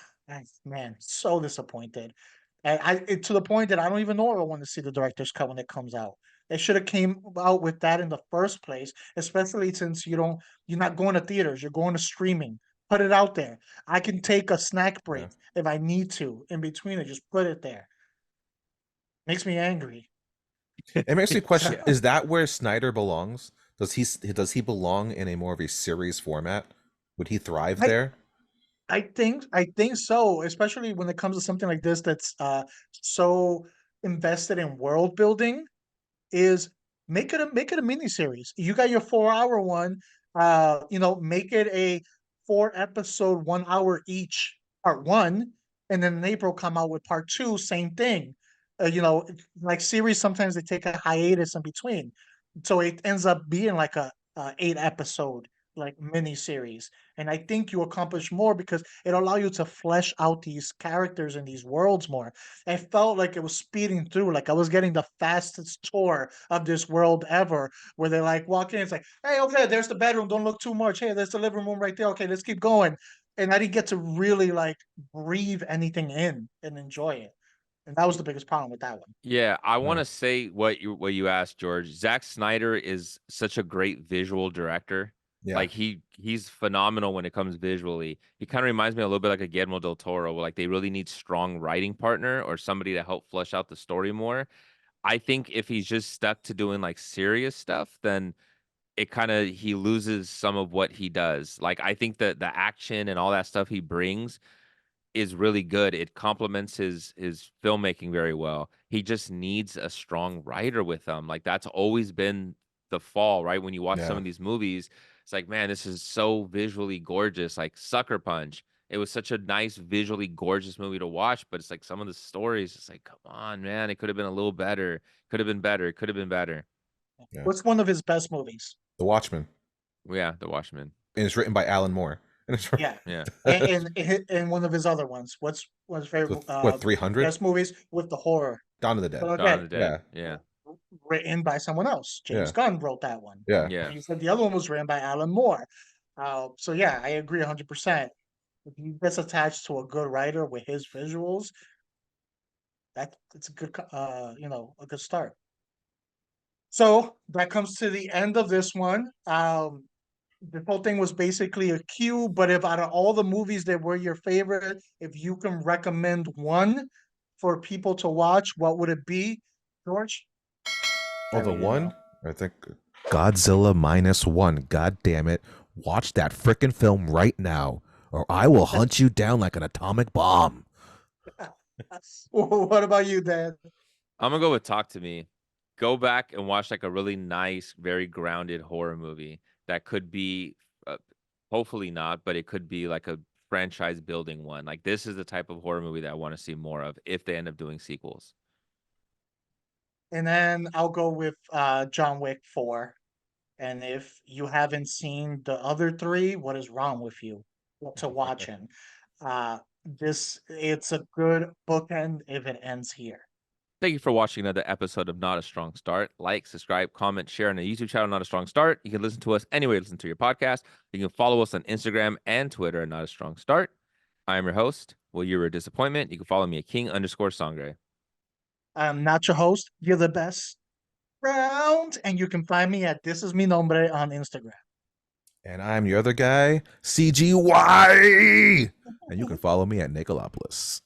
S2: man, so disappointed. And to the point that I don't even know if I want to see the director's cut when it comes out. They should have came out with that in the first place, especially since you're not going to theaters, you're going to streaming. Put it out there. I can take a snack break
S3: Yeah.
S2: if I need to in between it. Just put it there. Makes me angry.
S3: It makes me question:
S1: Yeah.
S3: is that where Snyder belongs? Does he belong in a more of a series format? Would he thrive
S2: I,
S3: there?
S2: I think so, especially when it comes to something like this that's so invested in world building. Is make it a mini series. You got your 4 hour one. Make it a 4 episode, 1 hour each, part one, and then in April come out with part two. Same thing. Like series, sometimes they take a hiatus in between, so it ends up being like a 8 episode like mini series. And I think you accomplish more because it allow you to flesh out these characters and these worlds more. I felt like it was speeding through, like I was getting the fastest tour of this world ever, where they like walk in, it's like, hey, okay, there's the bedroom, don't look too much. Hey, there's the living room right there. Okay, let's keep going. And I didn't get to really like breathe anything in and enjoy it. And that was the biggest problem with that one.
S1: Yeah, I want
S3: Yeah.
S1: to say what you asked, George. Zack Snyder is such a great visual director.
S3: Yeah.
S1: Like he's phenomenal when it comes visually. He kind of reminds me a little bit like a Guillermo del Toro, where like they really need strong writing partner or somebody to help flesh out the story more. I think if he's just stuck to doing like serious stuff, then it kind of he loses some of what he does. Like I think that the action and all that stuff he brings is really good. It complements his filmmaking very well. He just needs a strong writer with him. Like that's always been the fall, right? When you watch some
S3: Yeah.
S1: of these movies, it's like, man, this is so visually gorgeous. Like Sucker Punch. It was such a nice, visually gorgeous movie to watch, but it's like some of the stories, it's like, come on, man, it could have been a little better. Could have been better. It could have been better.
S3: Yeah.
S2: What's one of his best movies?
S3: The Watchmen,
S1: Yeah, The Watchmen.
S3: and it's written by Alan Moore. And it's
S2: Yeah.
S1: Yeah.
S2: And one of his other ones. What's his favorite
S3: what 300?
S2: best movies with the horror?
S3: Dawn of the Dead.
S2: But
S1: Dawn of the
S2: again,
S1: Dead.
S3: Yeah.
S1: Yeah.
S2: written by someone else. James
S3: Yeah.
S2: Gunn wrote that one.
S3: Yeah.
S1: Yeah.
S2: And you said the other one was written by Alan Moore. So yeah, I agree 100%. If he gets attached to a good writer with his visuals, it's a good a good start. So that comes to the end of this one. The whole thing was basically a queue, but if out of all the movies that were your favorite, if you can recommend one for people to watch, what would it be, George?
S3: Oh, the
S2: There you
S3: one?
S2: go.
S3: I think Godzilla minus one. God damn it. Watch that frickin' film right now, or I will hunt you down like an atomic bomb.
S2: What about you, Dan?
S1: I'm gonna go with Talk to Me. Go back and watch like a really nice, very grounded horror movie that could be, hopefully not, but it could be like a franchise building one. Like this is the type of horror movie that I want to see more of if they end up doing sequels.
S2: And then I'll go with John Wick 4. And if you haven't seen the other three, what is wrong with you? To watching. It's a good bookend if it ends here.
S1: Thank you for watching another episode of Not a Strong Start. Like, subscribe, comment, share on the YouTube channel, Not a Strong Start. You can listen to us anywhere you listen to your podcast. You can follow us on Instagram and Twitter at Not a Strong Start. I am your host. Well, you're a disappointment. You can follow me at King_Sangre.
S2: I'm not your host. You're the best round. And you can find me at This Is Mi Nombre on Instagram.
S3: And I'm your other guy, CGY. And you can follow me at Nicolopolis.